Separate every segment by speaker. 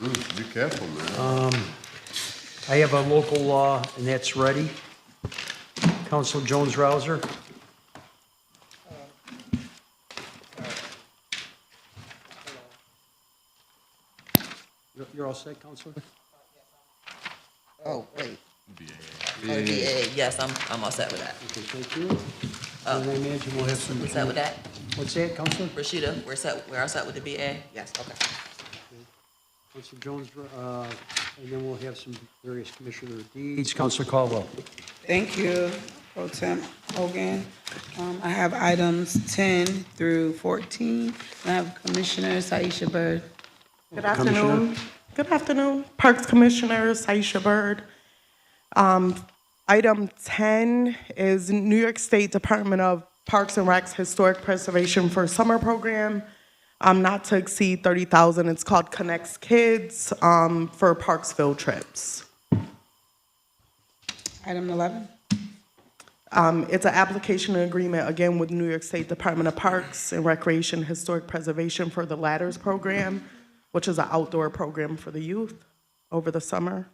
Speaker 1: Be careful, man.
Speaker 2: I have a local law, and that's ready. Council Jones-Rouser. You're all set, Councilor?
Speaker 3: Oh, wait. BA, yes, I'm all set with that.
Speaker 2: Okay, thank you. And I imagine we'll have some.
Speaker 3: We're set with that?
Speaker 2: What's that, Councilor?
Speaker 3: Rashida, we're all set with the BA? Yes, okay.
Speaker 2: Councilor Jones, and then we'll have some various commissioner deeds. Councilor Caldwell.
Speaker 4: Thank you, Pro Tem Hogan. I have items 10 through 14. I have Commissioner Saisha Bird.
Speaker 5: Good afternoon. Good afternoon. Parks Commissioner Saisha Bird. Item 10 is New York State Department of Parks and Recs Historic Preservation for Summer Program, not to exceed $30,000. It's called Connects Kids for parks field trips.
Speaker 4: Item 11.
Speaker 5: It's an application agreement, again, with New York State Department of Parks and Recreation Historic Preservation for the Ladders Program, which is an outdoor program for the youth over the summer.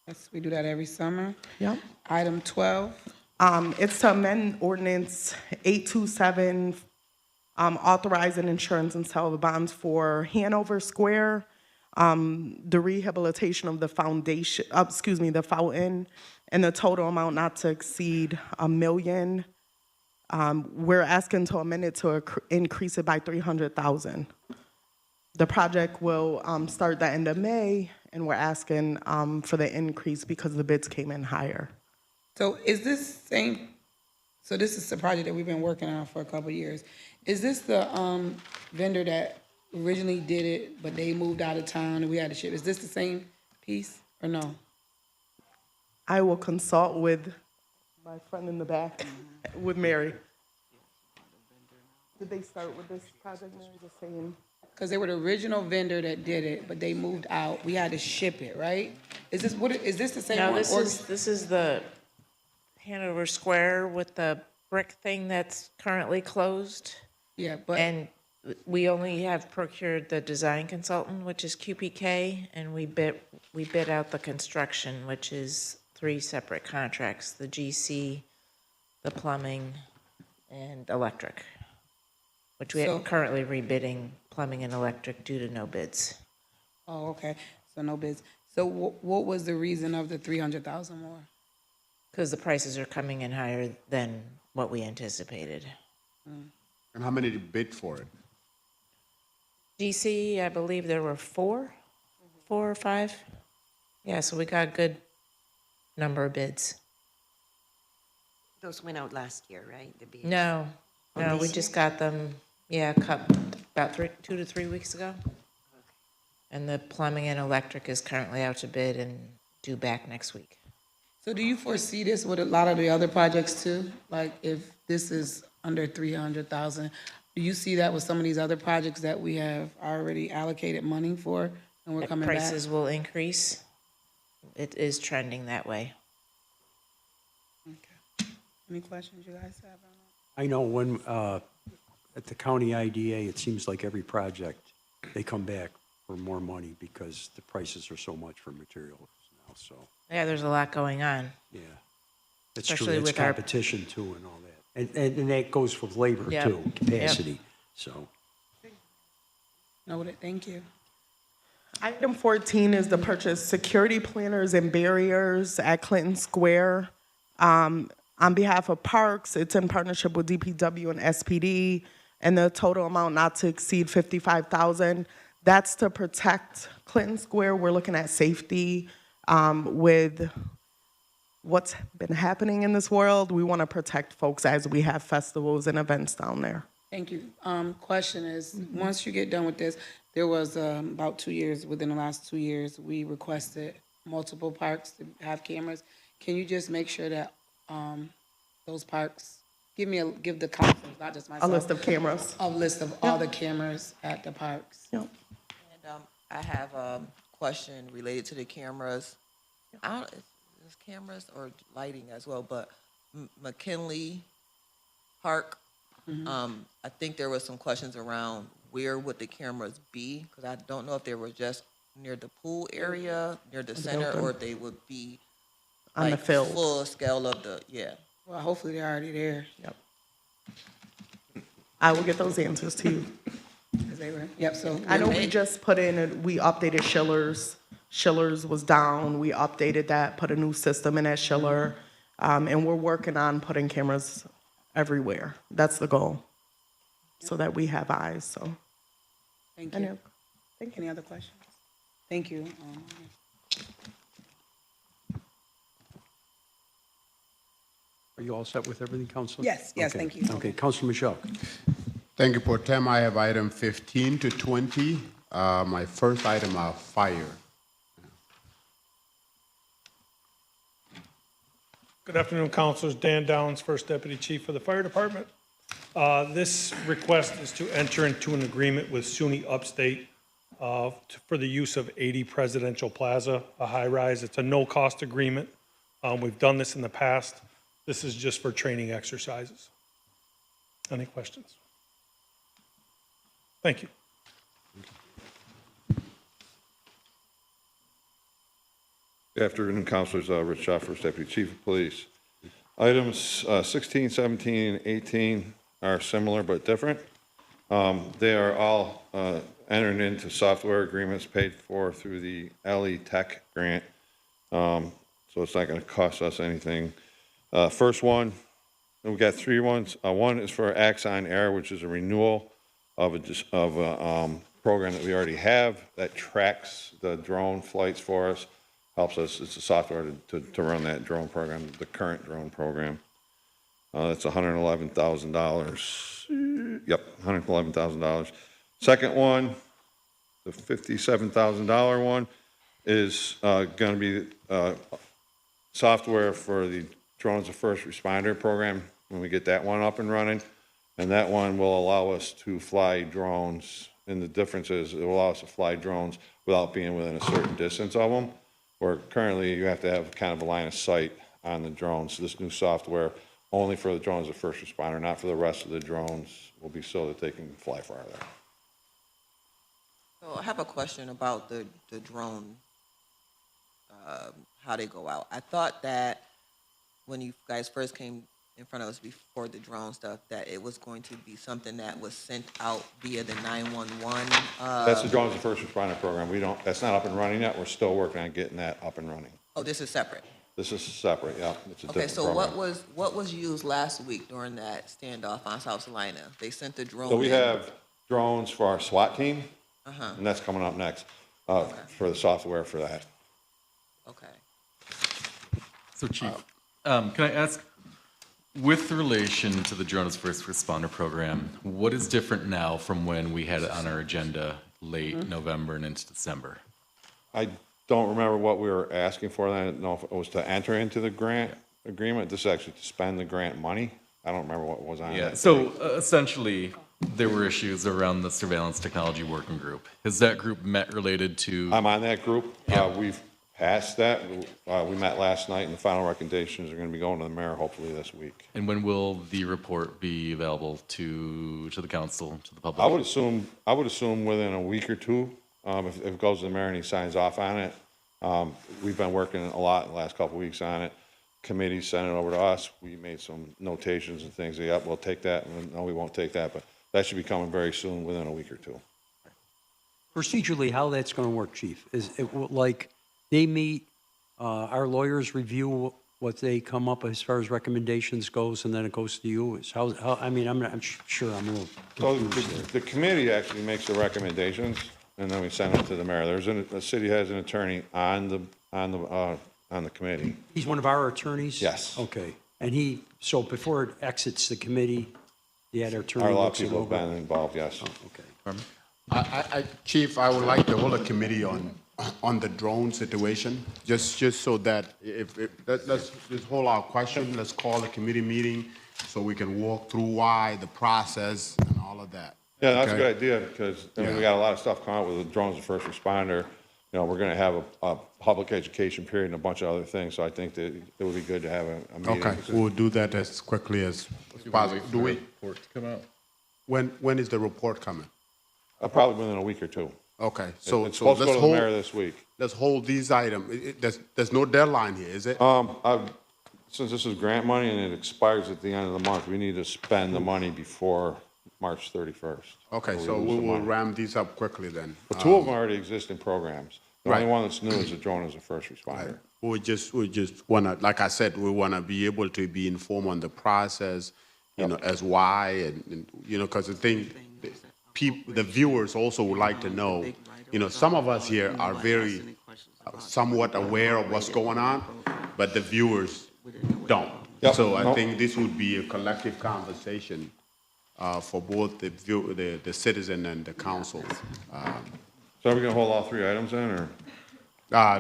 Speaker 4: Yes, we do that every summer.
Speaker 5: Yep.
Speaker 4: Item 12.
Speaker 5: It's to amend ordinance 827, authorizing insurance and sale of bonds for Hanover Square, the rehabilitation of the foundation, the fountain, and the total amount not to exceed $1 million. We're asking to amend it to increase it by $300,000. The project will start the end of May, and we're asking for the increase because the bids came in higher.
Speaker 4: So is this same, so this is the project that we've been working on for a couple of years. Is this the vendor that originally did it, but they moved out of town and we had to ship? Is this the same piece or no?
Speaker 5: I will consult with my friend in the back, with Mary. Did they start with this project, Mary, the same?
Speaker 4: Because they were the original vendor that did it, but they moved out. We had to ship it, right? Is this the same
Speaker 6: No,
Speaker 4: one? Or-
Speaker 6: this is the Hanover Square with the brick thing that's currently closed.
Speaker 4: Yeah, but
Speaker 6: And we only have procured the design consultant, which is QPK, and we bid out the construction, which is 3 separate contracts, the GC, the plumbing, and electric, which we are
Speaker 4: So-
Speaker 6: currently rebidding plumbing and electric due to no bids.
Speaker 4: oh, okay. So no bids. So what was the reason of the 300,000 more?
Speaker 6: Because the prices are coming in higher than what we anticipated.
Speaker 1: And how many did bid for it?
Speaker 6: GC, I believe there were 4 or 5. Yeah, so we got a good number of bids.
Speaker 7: Those went out last year, right? The bids?
Speaker 6: No,
Speaker 7: Oh,
Speaker 6: we
Speaker 7: this
Speaker 6: just
Speaker 7: year?
Speaker 6: got them, about 2 to 3 weeks ago. And the plumbing and electric is currently out to bid and due back next week.
Speaker 4: So do you foresee this with a lot of the other projects too? Like if this is under 300,000, do you see that with some of these other projects that we have already allocated money for and we're coming back?
Speaker 6: Prices will increase. It is trending that way.
Speaker 4: Okay. Any questions you guys have on that?
Speaker 2: I know when, at the county IDA, it seems like every project, they come back for more money because the prices are so much for materials now, so,
Speaker 6: Yeah, there's a lot going on.
Speaker 2: yeah. It's true,
Speaker 6: Especially
Speaker 2: it's
Speaker 6: with our-
Speaker 2: competition too and all that. And that goes with labor
Speaker 6: Yep.
Speaker 2: too, capacity, so.
Speaker 4: Noted, thank you.
Speaker 5: Item 14 is the purchase security planters and barriers at Clinton Square. On behalf of Parks, it's in partnership with DPW and SPD, and the total amount not to exceed $55,000. That's to protect Clinton Square. We're looking at safety with what's been happening in this world. We want to protect folks as we have festivals and events down there.
Speaker 4: Thank you. Question is, once you get done with this, there was about 2 years, within the last 2 years, we requested multiple parks to have cameras. Can you just make sure that those parks, give the council, not just
Speaker 5: A
Speaker 4: myself.
Speaker 5: list of cameras.
Speaker 4: A list of all the cameras at the parks.
Speaker 5: Yep.
Speaker 3: And I have a question related to the cameras. I don't, is cameras or lighting as well, but McKinley Park, I think there was some questions around where would the cameras be? Because I don't know if they were just near the pool area, near the center, or if they would be
Speaker 5: On the
Speaker 3: like
Speaker 5: field.
Speaker 3: full scale of the, yeah.
Speaker 4: Well, hopefully they're already there.
Speaker 5: Yep. I will get those answers to you.
Speaker 4: 'Cause they were, yep, so.
Speaker 5: I know we just put in, we updated Schiller's. Schiller's was down. We updated that, put a new system in at Schiller. And we're working on putting cameras everywhere. That's the goal. So that we have eyes, so.
Speaker 4: Thank
Speaker 5: Any
Speaker 4: you.
Speaker 5: other- Thank you.
Speaker 4: Any other questions? Thank you.
Speaker 2: Are you all set with everything, Council?
Speaker 4: Yes, yes,
Speaker 2: Okay.
Speaker 4: thank you.
Speaker 2: Okay, Councilor Michelle.
Speaker 1: Thank you, Pro Tem. I have item 15 to 20. My first item are fire.
Speaker 8: Good afternoon, Councilors. Dan Downs, First Deputy Chief for the Fire Department. This request is to enter into an agreement with SUNY Upstate for the use of 80 Presidential Plaza, a high-rise. It's a no-cost agreement. We've done this in the past. This is just for training exercises. Any questions? Thank you.
Speaker 9: Good afternoon, Councilors. Rich Shaw, First Deputy Chief of Police. Items 16, 17, and 18 are similar but different. They are all entering into software agreements paid for through the LE Tech grant, so it's not going to cost us anything. First one, we've got three ones. One is for Axon Air, which is a renewal of a program that we already have that tracks the drone flights for us. Helps us, it's a software to run that drone program, the current drone program. That's $111,000. Yep, $111,000. Second one, the $57,000 one, is going to be software for the Drones of First Responder program when we get that one up and running. And that one will allow us to fly drones. And the difference is it will allow us to fly drones without being within a certain distance of them. Where currently you have to have kind of a line of sight on the drones. So this new software, only for the drones of first responder, not for the rest of the drones, will be so that they can fly farther.
Speaker 3: So I have a question about the drone, how they go out. I thought that when you guys first came in front of us before the drone stuff, that it was going to be something that was sent out via the 911.
Speaker 9: That's the drones of first responder program. That's not up and running yet. We're still working on getting that up and running.
Speaker 3: Oh, this is separate.
Speaker 9: This is separate, yeah. It's a
Speaker 3: Okay,
Speaker 9: different
Speaker 3: so
Speaker 9: program.
Speaker 3: what was used last week during that standoff on South Salina? They sent the drone
Speaker 9: So we
Speaker 3: in.
Speaker 9: have drones for our SWAT team, and that's coming up next for the software for that.
Speaker 3: Okay.
Speaker 10: So Chief, can I ask, with relation to the Drones First Responder program, what is different now from when we had it on our agenda late November and into December?
Speaker 9: I don't remember what we were asking for. I don't know if it was to enter into the grant agreement. This is actually to spend the grant money. I don't remember what was on
Speaker 10: Yeah,
Speaker 9: it.
Speaker 10: so essentially, there were issues around the surveillance technology working group. Has that group met related to?
Speaker 9: I'm on that group.
Speaker 10: Yeah.
Speaker 9: We've passed that. We met last night, and the final recommendations are going to be going to the mayor hopefully this week.
Speaker 10: And when will the report be available to the council, to the public?
Speaker 9: I would assume within a week or two, if it goes to the mayor and he signs off on it. We've been working a lot in the last couple of weeks on it. Committee sent it over to us. We made some notations and things. Yep, we'll take that. No, we won't take that, but that should be coming very soon, within a week or two.
Speaker 2: Procedurally, how that's going to work, Chief, is it like they meet, our lawyers review what they come up as far as recommendations goes, and then it goes to you? Is how I mean, I'm sure I'm a little
Speaker 9: So
Speaker 2: confused there.
Speaker 9: the committee actually makes the recommendations, and then we send them to the mayor. The city has an attorney on the committee.
Speaker 2: He's one of our attorneys?
Speaker 9: Yes.
Speaker 2: Okay. And so before it exits the committee, the other attorney
Speaker 9: A lot of
Speaker 2: looks it
Speaker 9: people have
Speaker 2: over?
Speaker 9: been involved, yes.
Speaker 2: Okay.
Speaker 1: Chief, I would like to hold a committee on the drone situation, just so that let's just hold our question, let's call a committee meeting so we can walk through why, the process, and all of that.
Speaker 9: Yeah, that's a
Speaker 1: Okay?
Speaker 9: good idea, because, I mean, we got a lot of stuff coming up with the drones of first responder. You know, we're gonna have a public education period and a bunch of other things, so I think that it would be good to have a meeting.
Speaker 1: Okay, we'll do that as quickly as possible. Do we?
Speaker 10: Report to come out.
Speaker 1: When is the report coming?
Speaker 9: Probably within a week or two.
Speaker 1: Okay, so,
Speaker 9: It's
Speaker 1: so
Speaker 9: supposed to
Speaker 1: let's
Speaker 9: go to the mayor
Speaker 1: hold,
Speaker 9: this week.
Speaker 1: let's hold these items. There's no deadline here, is it?
Speaker 9: Since this is grant money and it expires at the end of the month, we need to spend the money before March 31st.
Speaker 1: Okay,
Speaker 9: or
Speaker 1: so
Speaker 9: lose
Speaker 1: we
Speaker 9: the
Speaker 1: will
Speaker 9: money.
Speaker 1: ram these up quickly then.
Speaker 9: But two of them already exist in programs. The only
Speaker 1: Right.
Speaker 9: one that's new is the drone as a first responder.
Speaker 1: We just wanna, like I said, we wanna be able to be informed on the process, you know, as why, and, you know, because the thing, the viewers also would like to know, you know, some of us here are very somewhat aware of what's going on, but the viewers don't.
Speaker 9: Yep.
Speaker 1: So I
Speaker 9: Nope.
Speaker 1: think this would be a collective conversation for both the citizen and the council.
Speaker 9: So are we gonna hold all three items then, or?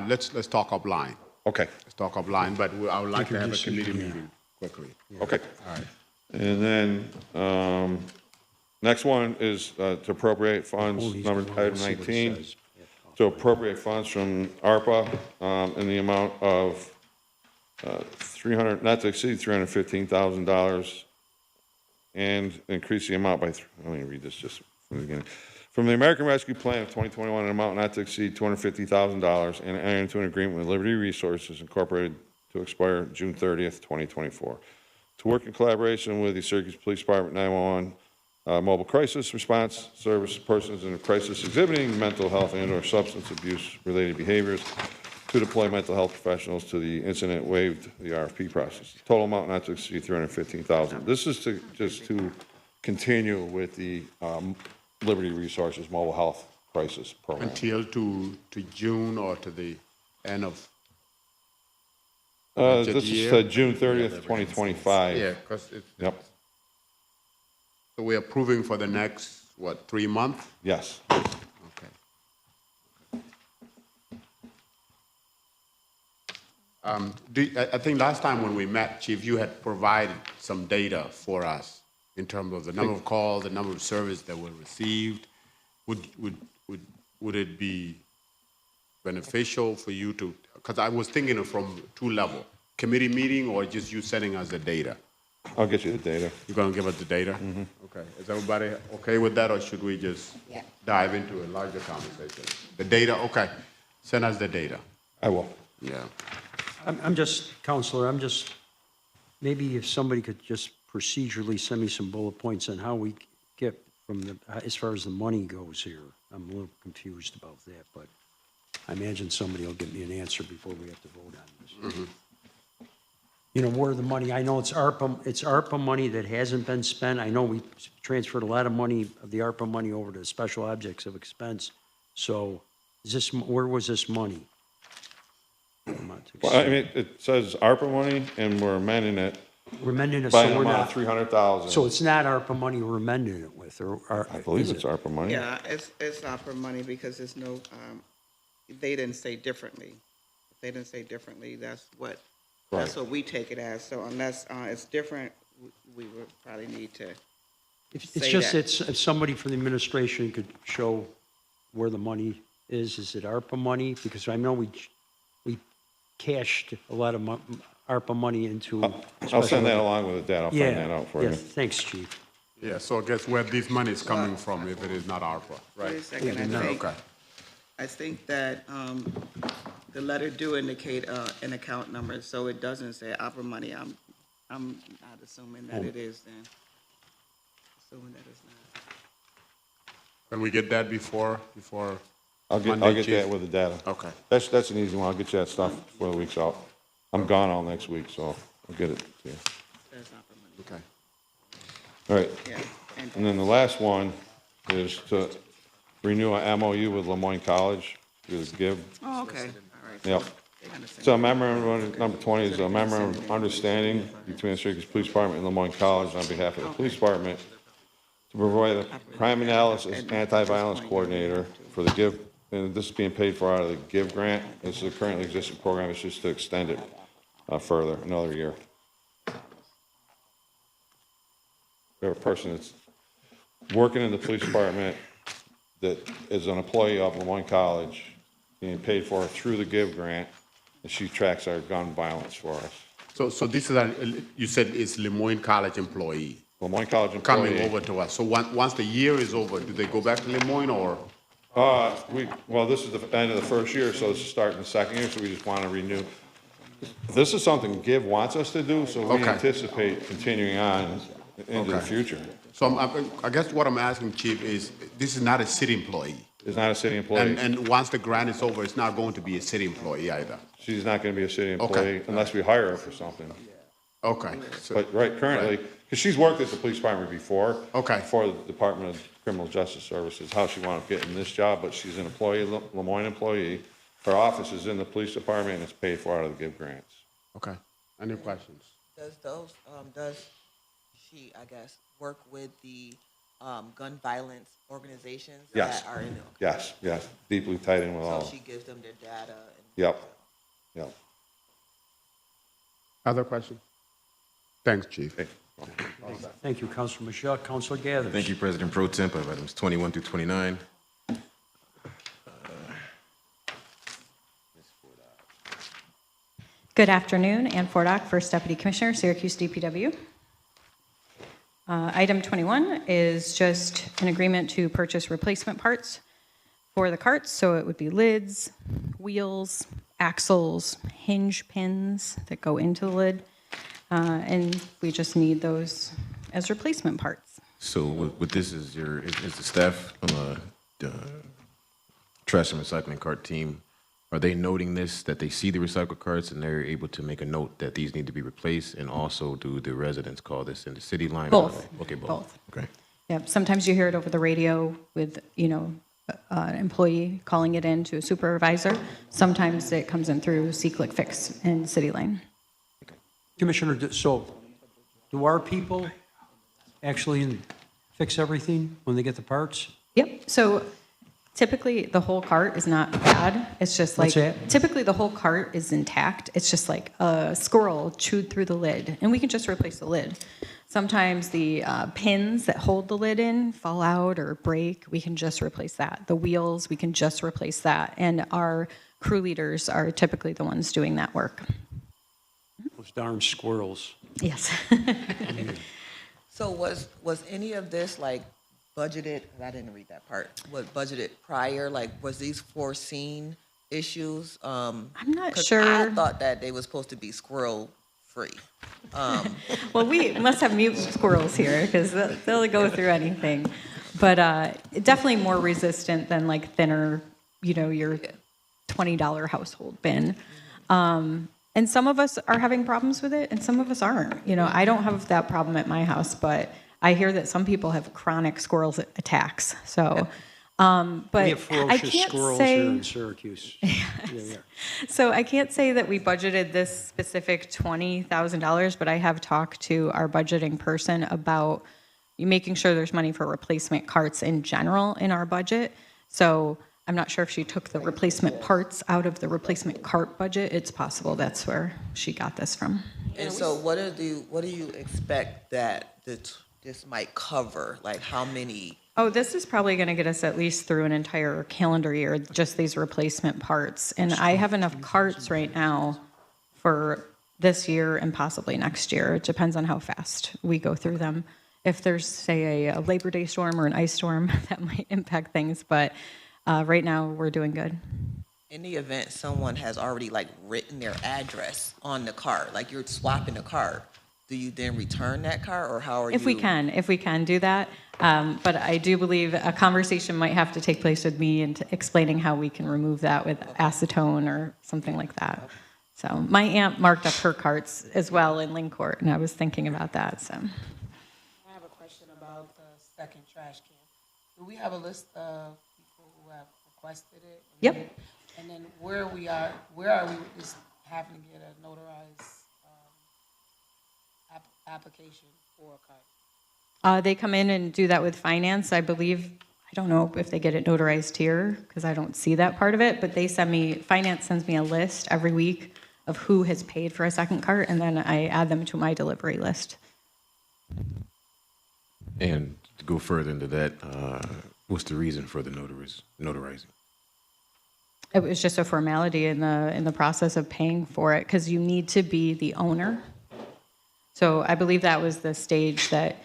Speaker 1: Let's talk offline.
Speaker 9: Okay,
Speaker 1: Let's talk offline, but I would like to have a committee meeting quickly.
Speaker 9: okay. All right. And then, next one is to appropriate funds, number, item 19, to appropriate funds from ARPA in the amount of not to exceed $315,000, and increase the amount by, let me read this just from the beginning. From the American Rescue Plan of 2021, an amount not to exceed $250,000, and enter into an agreement with Liberty Resources Incorporated to expire June 30th, 2024. To work in collaboration with the Syracuse Police Department 911 Mobile Crisis Response Service persons in a crisis exhibiting mental health and/or substance abuse-related behaviors, to deploy mental health professionals to the incident waived the RFP process. Total amount not to exceed $315,000. This is just to continue with the Liberty Resources Mobile Health Crisis Program.
Speaker 1: Until to June or to the end of
Speaker 9: This
Speaker 1: budget
Speaker 9: is
Speaker 1: year?
Speaker 9: June 30th, 2025.
Speaker 1: Yeah, because
Speaker 9: Yep,
Speaker 1: so we're approving for the next, what, 3 months?
Speaker 9: yes.
Speaker 1: Okay. I think last time when we met, Chief, you had provided some data for us in terms of the number of calls, the number of services that were received. Would it be beneficial for you to, because I was thinking of from two levels, committee meeting or just you sending us the data?
Speaker 9: I'll get you the data.
Speaker 1: You're gonna give us the data? Okay. Is everybody okay with that, or should we just dive into a larger conversation? The data, okay. Send us the data.
Speaker 9: I will.
Speaker 1: Yeah.
Speaker 2: I'm just, Counselor, maybe if somebody could just procedurally send me some bullet points on how we get from the, as far as the money goes here. I'm a little confused about that, but I imagine somebody will give me an answer before we have to vote on this. You know, where the money, I know it's ARPA money that hasn't been spent. I know we transferred a lot of money, of the ARPA money over to special objects of expense. So is this, where was this money?
Speaker 9: Well, I mean, it says ARPA money, and we're amending it
Speaker 2: We're amending it,
Speaker 9: by
Speaker 2: so
Speaker 9: an
Speaker 2: we're
Speaker 9: amount
Speaker 2: not,
Speaker 9: of 300,000.
Speaker 2: so it's not ARPA money we're amending it with, or
Speaker 9: I believe
Speaker 2: is
Speaker 9: it's
Speaker 2: it?
Speaker 9: ARPA money.
Speaker 11: Yeah, it's not for money because there's no, they didn't say differently. If they didn't say differently, that's what we take it as. So unless it's different, we would probably need to
Speaker 2: It's
Speaker 11: say
Speaker 2: just,
Speaker 11: that.
Speaker 2: if somebody from the administration could show where the money is it ARPA money? Because I know we cashed a lot of ARPA money into.
Speaker 9: I'll send that along with the data. I'll find
Speaker 2: Yeah,
Speaker 9: that out for
Speaker 2: yeah,
Speaker 9: you.
Speaker 2: thanks, Chief.
Speaker 1: Yeah, so I guess where this money is coming from if it is not ARPA,
Speaker 11: Wait
Speaker 1: right?
Speaker 11: a second,
Speaker 1: Okay.
Speaker 11: I think that the letter do indicate an account number, so it doesn't say opera money. I'm not assuming that it is then. Assuming that it's not.
Speaker 1: Can we get that before
Speaker 9: I'll
Speaker 1: Monday,
Speaker 9: get
Speaker 1: Chief?
Speaker 9: that with the data.
Speaker 1: Okay.
Speaker 9: That's an easy one. I'll get you that stuff before the week's out. I'm gone all next week, so I'll get it to you.
Speaker 11: That's opera money,
Speaker 1: Okay.
Speaker 9: All right.
Speaker 11: yeah.
Speaker 9: And then the last one is to renew a MOU with Lemoyne College, with GIV.
Speaker 11: Oh, okay, all right.
Speaker 9: Yep.
Speaker 11: They're gonna send
Speaker 9: So memorandum, number 20 is a memorandum of understanding between the Syracuse Police Department and Lemoyne College on behalf of the police department to provide a crime analysis anti-violence coordinator for the GIV, and this is being paid for out of the GIV grant. This is a currently existing program, it's just to extend it further, another year. We have a person that's working in the police department that is an employee of Lemoyne College, being paid for through the GIV grant, and she tracks our gun violence for us.
Speaker 1: So this is, you said it's Lemoyne College employee
Speaker 9: Lemoyne College
Speaker 1: coming
Speaker 9: employee.
Speaker 1: over to us. So once the year is over, do they go back to Lemoyne or?
Speaker 9: Well, this is the end of the first year, so this is starting the second year, so we just want to renew. This is something GIV wants us to do, so we
Speaker 1: Okay.
Speaker 9: anticipate continuing on into the
Speaker 1: Okay.
Speaker 9: future.
Speaker 1: So I guess what I'm asking, Chief, is this is not a city employee.
Speaker 9: It's not a city employee.
Speaker 1: And once the grant is over, it's not going to be a city employee either.
Speaker 9: She's not going to be a city employee unless we hire her for something.
Speaker 1: Okay. So,
Speaker 9: But right, currently, because she's worked at the police department before.
Speaker 1: Okay.
Speaker 9: For the Department of Criminal Justice Services, how she wound up getting this job, but she's an employee, Lemoyne employee. Her office is in the police department and it's paid for out of the GIV grants.
Speaker 1: okay. Any questions?
Speaker 3: Does she, I guess, work with the gun violence organizations
Speaker 9: Yes.
Speaker 3: that are in?
Speaker 9: Yes, yes, deeply tied in with all.
Speaker 3: So she gives them their data?
Speaker 9: Yep, yep.
Speaker 1: Other questions? Thanks, Chief.
Speaker 9: Okay.
Speaker 2: Thank you, Councilor Michelle. Councilor Gathers.
Speaker 12: Thank you, President Pro Temp. I have items 21 through 29.
Speaker 13: Good afternoon, Ann Fordock, First Deputy Commissioner, Syracuse DPW. Item 21 is just an agreement to purchase replacement parts for the carts, so it would be lids, wheels, axles, hinge pins that go into the lid, and we just need those as replacement parts.
Speaker 12: So what this is is the staff on the trash and recycling cart team, are they noting this, that they see the recycled carts and they're able to make a note that these need to be replaced? And also do the residents call this in the city line?
Speaker 13: Both.
Speaker 12: Okay, both.
Speaker 13: Both.
Speaker 12: Okay.
Speaker 13: Yep, sometimes you hear it over the radio with, an employee calling it in to a supervisor. Sometimes it comes in through C-Click Fix in City Lane.
Speaker 2: Commissioner, so do our people actually fix everything when they get the parts?
Speaker 13: Yep, so typically the whole cart is not bad. It's just like,
Speaker 2: What's that?
Speaker 13: typically the whole cart is intact. It's just like a squirrel chewed through the lid, and we can just replace the lid. Sometimes the pins that hold the lid in fall out or break. We can just replace that. The wheels, we can just replace that. And our crew leaders are typically the ones doing that work.
Speaker 2: Those darn squirrels.
Speaker 13: Yes.
Speaker 3: So was any of this like budgeted? 'Cause I didn't read that part. Was budgeted prior? Like, was these foreseen issues? I'm
Speaker 13: not
Speaker 3: 'cause
Speaker 13: sure.
Speaker 3: I thought that they were supposed to be squirrel free.
Speaker 13: Well, we must have mutant squirrels here because they'll go through anything. But definitely more resistant than like thinner, your $20 household bin. And some of us are having problems with it and some of us aren't. I don't have that problem at my house, but I hear that some people have chronic squirrel attacks. So, but
Speaker 2: We have
Speaker 13: I
Speaker 2: ferocious
Speaker 13: can't
Speaker 2: squirrels
Speaker 13: say.
Speaker 2: here in Syracuse. Yeah.
Speaker 13: So I can't say that we budgeted this specific $20,000, but I have talked to our budgeting person about making sure there's money for replacement carts in general in our budget. So I'm not sure if she took the replacement parts out of the replacement cart budget. It's possible that's where she got this from.
Speaker 3: And so what do you expect that this might cover? Like how many?
Speaker 13: Oh, this is probably going to get us at least through an entire calendar year, just these replacement parts. And I have enough carts right now for this year and possibly next year. It depends on how fast we go through them. If there's, say, a Labor Day storm or an ice storm, that might impact things. But right now, we're doing good.
Speaker 3: In the event someone has already like written their address on the cart, like you're swapping the cart, do you then return that cart, or how are you?
Speaker 13: If we can do that. But I do believe a conversation might have to take place with me and explaining how we can remove that with acetone or something like that. So my aunt marked up her carts as well in Lincourt, and I was thinking about that, so.
Speaker 4: I have a question about the second trash can. Do we have a list of people who have requested it?
Speaker 13: Yep.
Speaker 4: And then where are we with this having to get a notarized application for a card?
Speaker 13: They come in and do that with finance, I believe. I don't know if they get it notarized here, because I don't see that part of it, but finance sends me a list every week of who has paid for a second cart, and then I add them to my delivery list.
Speaker 12: And to go further into that, what's the reason for the notarizing?
Speaker 13: It was just a formality in the process of paying for it, because you need to be the owner. So I believe that was the stage that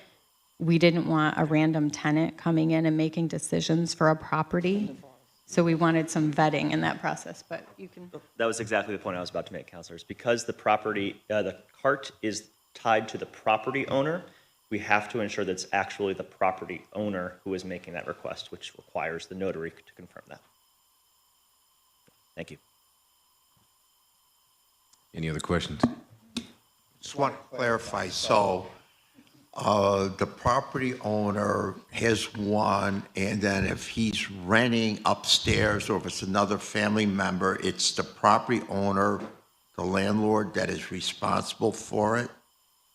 Speaker 13: we didn't want a random tenant coming in and making decisions for a property. So we wanted some vetting in that process, but you can.
Speaker 14: That was exactly the point I was about to make, counselors. Because the cart is tied to the property owner, we have to ensure that it's actually the property owner who is making that request, which requires the notary to confirm that. Thank you.
Speaker 12: Any other questions?
Speaker 15: Just want to clarify, so the property owner has one, and then if he's renting upstairs or if it's another family member, it's the property owner, the landlord, that is responsible for it?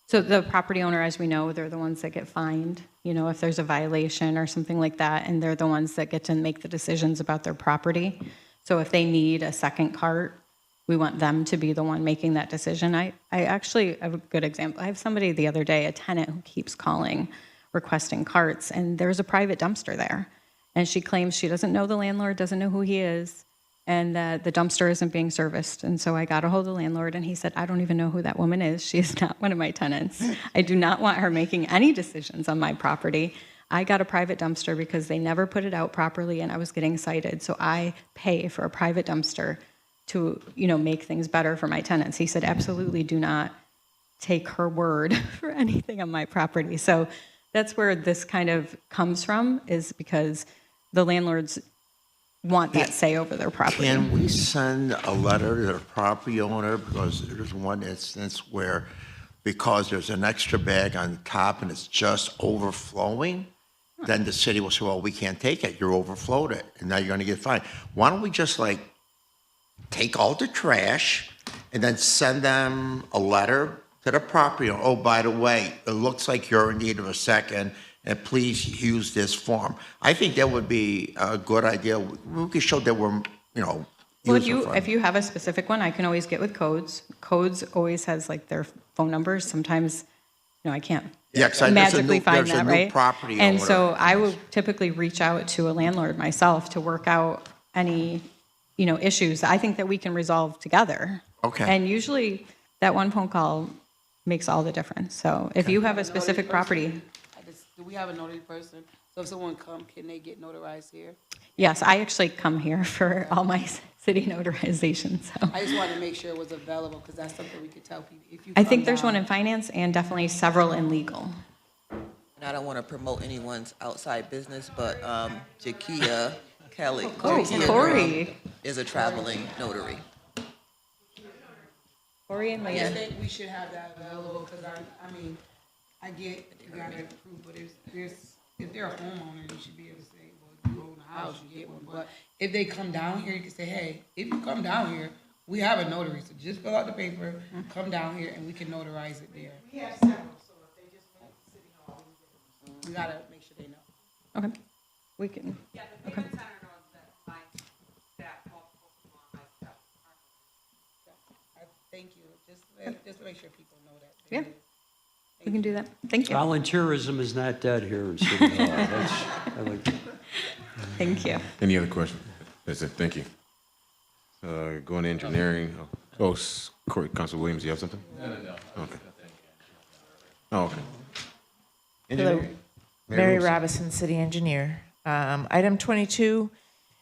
Speaker 13: So the property owner, as we know, they're the ones that get fined, if there's a violation or something like that, and they're the ones that get to make the decisions about their property. So if they need a second cart, we want them to be the one making that decision. I actually have a good example. I have somebody the other day, a tenant who keeps calling, requesting carts, and there's a private dumpster there. And she claims she doesn't know the landlord, doesn't know who he is, and that the dumpster isn't being serviced. And so I got a hold of the landlord, and he said, I don't even know who that woman is. She is not one of my tenants. I do not want her making any decisions on my property. I got a private dumpster because they never put it out properly, and I was getting cited. So I pay for a private dumpster to, make things better for my tenants. He said, absolutely do not take her word for anything on my property. So that's where this kind of comes from, is because the landlords want that say over their property.
Speaker 15: Can we send a letter to the property owner? Because there's one instance where, because there's an extra bag on top and it's just overflowing, then the city will say, well, we can't take it. You're overflowed it, and now you're going to get fined. Why don't we just take all the trash and then send them a letter to the property owner? Oh, by the way, it looks like you're in need of a second, and please use this form. I think that would be a good idea. We could show that we're,
Speaker 13: Well,
Speaker 15: user-friendly.
Speaker 13: if you have a specific one, I can always get with codes. Codes always has their phone numbers. Sometimes, I can't
Speaker 15: Yeah, 'cause there's a
Speaker 13: magically
Speaker 15: new-
Speaker 13: find
Speaker 15: there's a
Speaker 13: that,
Speaker 15: new
Speaker 13: right?
Speaker 15: property
Speaker 13: And
Speaker 15: owner.
Speaker 13: so I would typically reach out to a landlord myself to work out any, issues I think that we can resolve together.
Speaker 15: Okay.
Speaker 13: And usually that one phone call makes all the difference. So if you have a specific property,
Speaker 4: Do we have a notary person? So if someone come, can they get notarized here?
Speaker 13: yes, I actually come here for all my city notarizations. So
Speaker 4: I just wanted to make sure it was available, because that's something we could tell people. If you
Speaker 13: I
Speaker 4: come
Speaker 13: think there's
Speaker 4: down-
Speaker 13: one in finance and definitely several in legal.
Speaker 3: And I don't want to promote anyone's outside business, but Jakia Kelly.
Speaker 13: Oh,
Speaker 3: Jakia
Speaker 13: Corey.
Speaker 3: Durham is a traveling notary.
Speaker 13: Corey and
Speaker 4: I just
Speaker 13: Leah.
Speaker 4: think we should have that available, because I get you gotta approve, but if they're a homeowner, you should be able to say, well, you own a house, you get one. But if they come down here, you can say, hey, if you come down here, we have a notary, so just fill out the paper, come down here, and we can notarize it there. We have several, so if they just make the city know, we gotta make sure they know.
Speaker 13: Okay. We can. Okay.
Speaker 4: Thank you, just to make sure people know that.
Speaker 13: Yeah. We can do that. Thank you.
Speaker 2: Volunteerism is not dead here in City Hall. I like that.
Speaker 13: Thank you.
Speaker 12: Any other questions? That's it, thank you. Going to engineering, Corey, Council Williams, you have something? No. Okay. Oh, okay.
Speaker 6: Hello,
Speaker 12: Engineering?
Speaker 6: Mary
Speaker 12: Wilson.
Speaker 6: Robison, City Engineer. Item 22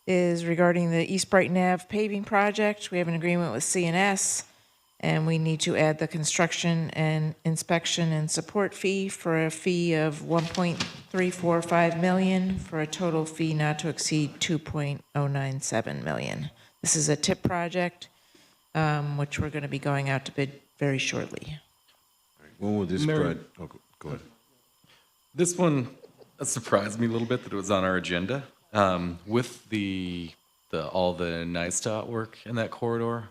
Speaker 6: is regarding the East Brighton Ave paving project. We have an agreement with CNS, and we need to add the construction and inspection and support fee for a fee of $1.345 million for a total fee not to exceed $2.097 million. This is a TIP project, which we're going to be going out to bid very shortly.
Speaker 12: When will this
Speaker 10: Mary-
Speaker 12: go ahead.
Speaker 10: This one surprised me a little bit that it was on our agenda. With all the NISTOT work in that corridor,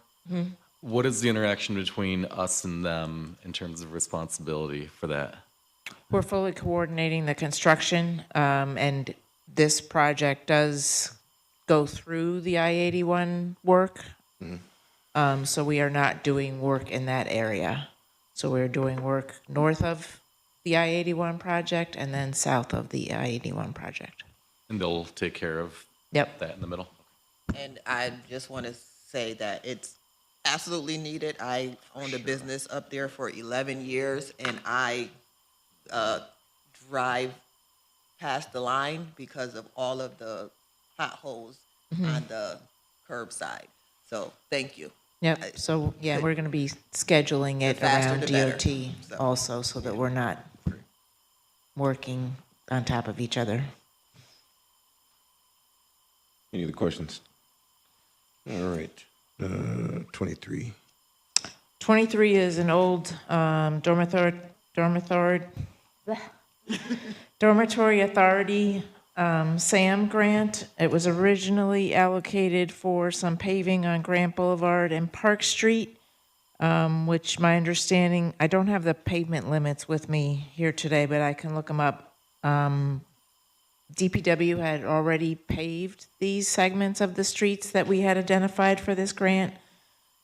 Speaker 10: what is the interaction between us and them in terms of responsibility for that?
Speaker 6: We're fully coordinating the construction, and this project does go through the I-81 work. So we are not doing work in that area. So we're doing work north of the I-81 project and then south of the I-81 project.
Speaker 10: And they'll take care of
Speaker 6: Yep.
Speaker 10: that in the middle?
Speaker 3: And I just want to say that it's absolutely needed. I owned a business up there for 11 years, and I drive past the line because of all of the potholes on the curbside. So, thank you.
Speaker 6: Yep, so, yeah, we're gonna be scheduling it
Speaker 3: faster
Speaker 6: around
Speaker 3: the better,
Speaker 6: DOT
Speaker 3: so.
Speaker 6: also, so that we're not working on top of each other.
Speaker 12: Any other questions? All right, 23.
Speaker 6: 23 is an old dormitory authority SAM grant. It was originally allocated for some paving on Grant Boulevard and Park Street, which my understanding, I don't have the pavement limits with me here today, but I can look them up. DPW had already paved these segments of the streets that we had identified for this grant.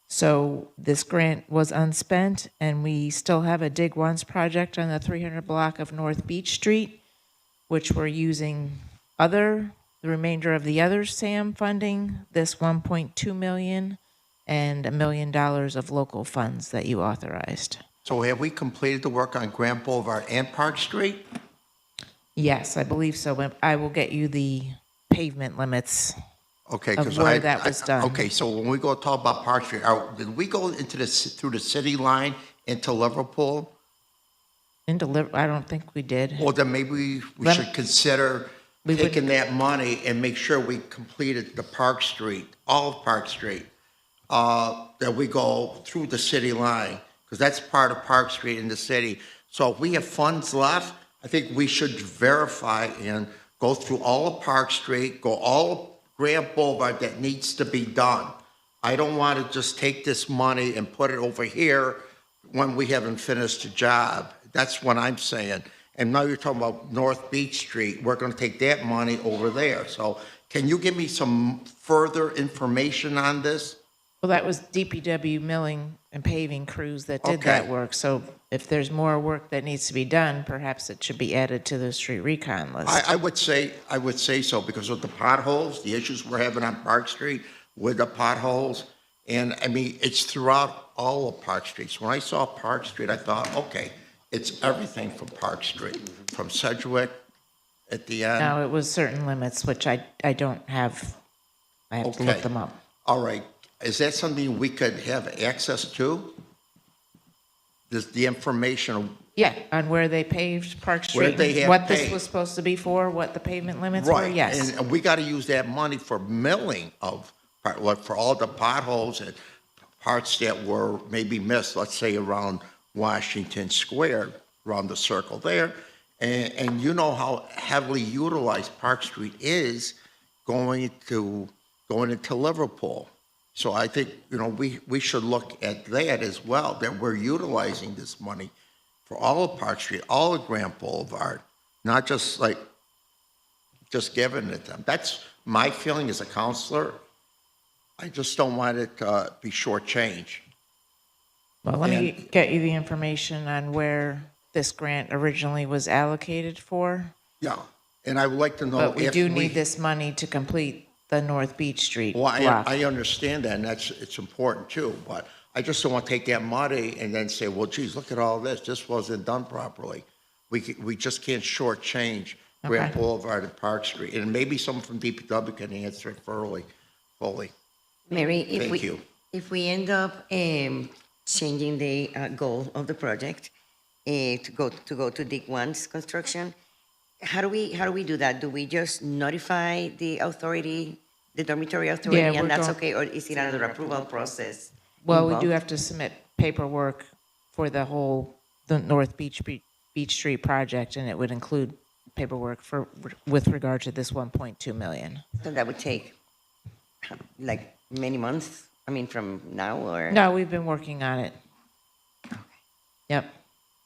Speaker 6: So this grant was unspent, and we still have a Dig Once project on the 300 block of North Beach Street, which we're using the remainder of the other SAM funding, this 1.2 million, and $1 million of local funds that you authorized.
Speaker 15: So have we completed the work on Grant Boulevard and Park Street?
Speaker 6: Yes, I believe so. But I will get you the pavement limits.
Speaker 15: Okay,
Speaker 6: Of
Speaker 15: because
Speaker 6: where that was done.
Speaker 15: Okay, so when we go talk about Park Street, did we go into through the city line into Liverpool?
Speaker 6: I don't think we did.
Speaker 15: Well, then maybe we
Speaker 6: Let-
Speaker 15: should consider
Speaker 6: We
Speaker 15: taking that money and make sure we completed the Park Street, all of Park Street, that we go through the city line, because that's part of Park Street in the city. So if we have funds left, I think we should verify and go through all of Park Street, go all of Grant Boulevard that needs to be done. I don't want to just take this money and put it over here when we haven't finished the job. That's what I'm saying. And now you're talking about North Beach Street. We're going to take that money over there. So can you give me some further information on this?
Speaker 6: Well, that was DPW milling and paving crews that did
Speaker 15: Okay.
Speaker 6: that work. So if there's more work that needs to be done, perhaps it should be added to the street recon list.
Speaker 15: I would say so because of the potholes, the issues we're having on Park Street with the potholes. And I mean, it's throughout all of Park Street. So when I saw Park Street, I thought, okay, it's everything from Park Street, from Sedgwick at the end.
Speaker 6: No, it was certain limits, which I don't have. I have to look
Speaker 15: Okay.
Speaker 6: them up.
Speaker 15: All right. Is that something we could have access to? The information,
Speaker 6: Yeah, on where they paved Park
Speaker 15: Where
Speaker 6: Street,
Speaker 15: they have
Speaker 6: what this
Speaker 15: paved.
Speaker 6: was supposed to be for, what the pavement limits were,
Speaker 15: right?
Speaker 6: yes.
Speaker 15: And we got to use that money for milling of, for all the potholes and parts that were maybe missed, let's say around Washington Square, around the circle there. And you know how heavily utilized Park Street is going into Liverpool. So I think, we should look at that as well, that we're utilizing this money for all of Park Street, all of Grant Boulevard, not just giving it to them. That's my feeling as a counselor. I just don't want it to be shortchanged.
Speaker 6: Well, let me get you the information on where this grant originally was allocated for.
Speaker 15: Yeah, and I would like to know
Speaker 6: But we
Speaker 15: if
Speaker 6: do need this money to complete the North Beach Street
Speaker 15: Well,
Speaker 6: block.
Speaker 15: I understand that, and it's important too, but I just don't want to take that money and then say, well, geez, look at all this. This wasn't done properly. We just can't shortchange Grant
Speaker 6: Okay.
Speaker 15: Boulevard and Park Street. And maybe someone from DPW can answer it fully.
Speaker 7: Mary,
Speaker 15: Thank you.
Speaker 7: if we end up changing the goal of the project to go to Dig Once construction, how do we do that? Do we just notify the authority, the dormitory authority,
Speaker 6: Yeah, we're
Speaker 7: and that's
Speaker 6: going-
Speaker 7: okay, or is it another approval process?
Speaker 6: Well, we do
Speaker 7: involved?
Speaker 6: have to submit paperwork for the North Beach Street project, and it would include paperwork with regard to this 1.2 million.
Speaker 7: So that would take like many months, I mean, from now or?
Speaker 6: No, we've been working on it. Yep.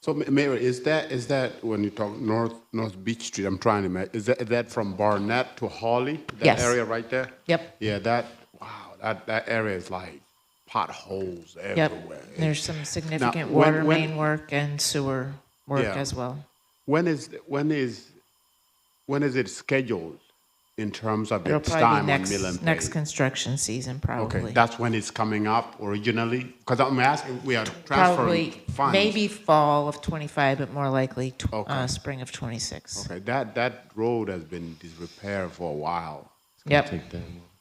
Speaker 1: So Mary, is that when you talk North Beach Street, I'm trying to imagine, is that from Barnett to Hawley? That
Speaker 6: Yes.
Speaker 1: area right there?
Speaker 6: Yep.
Speaker 1: Yeah, that area is like potholes
Speaker 6: Yep.
Speaker 1: everywhere.
Speaker 6: There's some significant
Speaker 1: Now,
Speaker 6: water main work and sewer work
Speaker 1: Yeah.
Speaker 6: as well.
Speaker 1: When is it scheduled in terms of
Speaker 6: It'll
Speaker 1: its
Speaker 6: probably
Speaker 1: time
Speaker 6: be
Speaker 1: on mill and
Speaker 6: next
Speaker 1: pave?
Speaker 6: construction season, probably.
Speaker 1: Okay, that's when it's coming up originally? Because I'm asking, we are
Speaker 6: Probably,
Speaker 1: transferring funds.
Speaker 6: maybe fall of '25, but more likely
Speaker 1: Okay.
Speaker 6: spring of '26.
Speaker 1: Okay, that road has been disrepair for a while.
Speaker 6: Yep.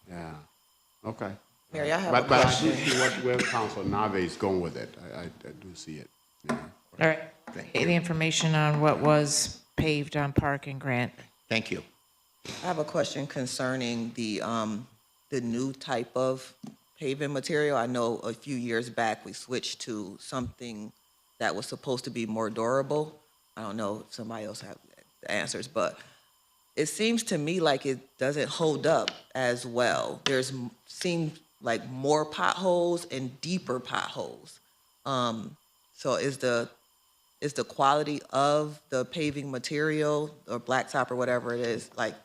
Speaker 1: Yeah, okay.
Speaker 3: Mary, I have a
Speaker 1: But I do
Speaker 3: question.
Speaker 1: see where Council Nave is going with it. I do see it. Yeah.
Speaker 6: All right. The information on what was paved on Park and Grant.
Speaker 15: Thank you.
Speaker 3: I have a question concerning the new type of paving material. I know a few years back, we switched to something that was supposed to be more durable. I don't know if somebody else have the answers, but it seems to me like it doesn't hold up as well. Seems like more potholes and deeper potholes. So is the quality of the paving material or blacktop or whatever it is, like,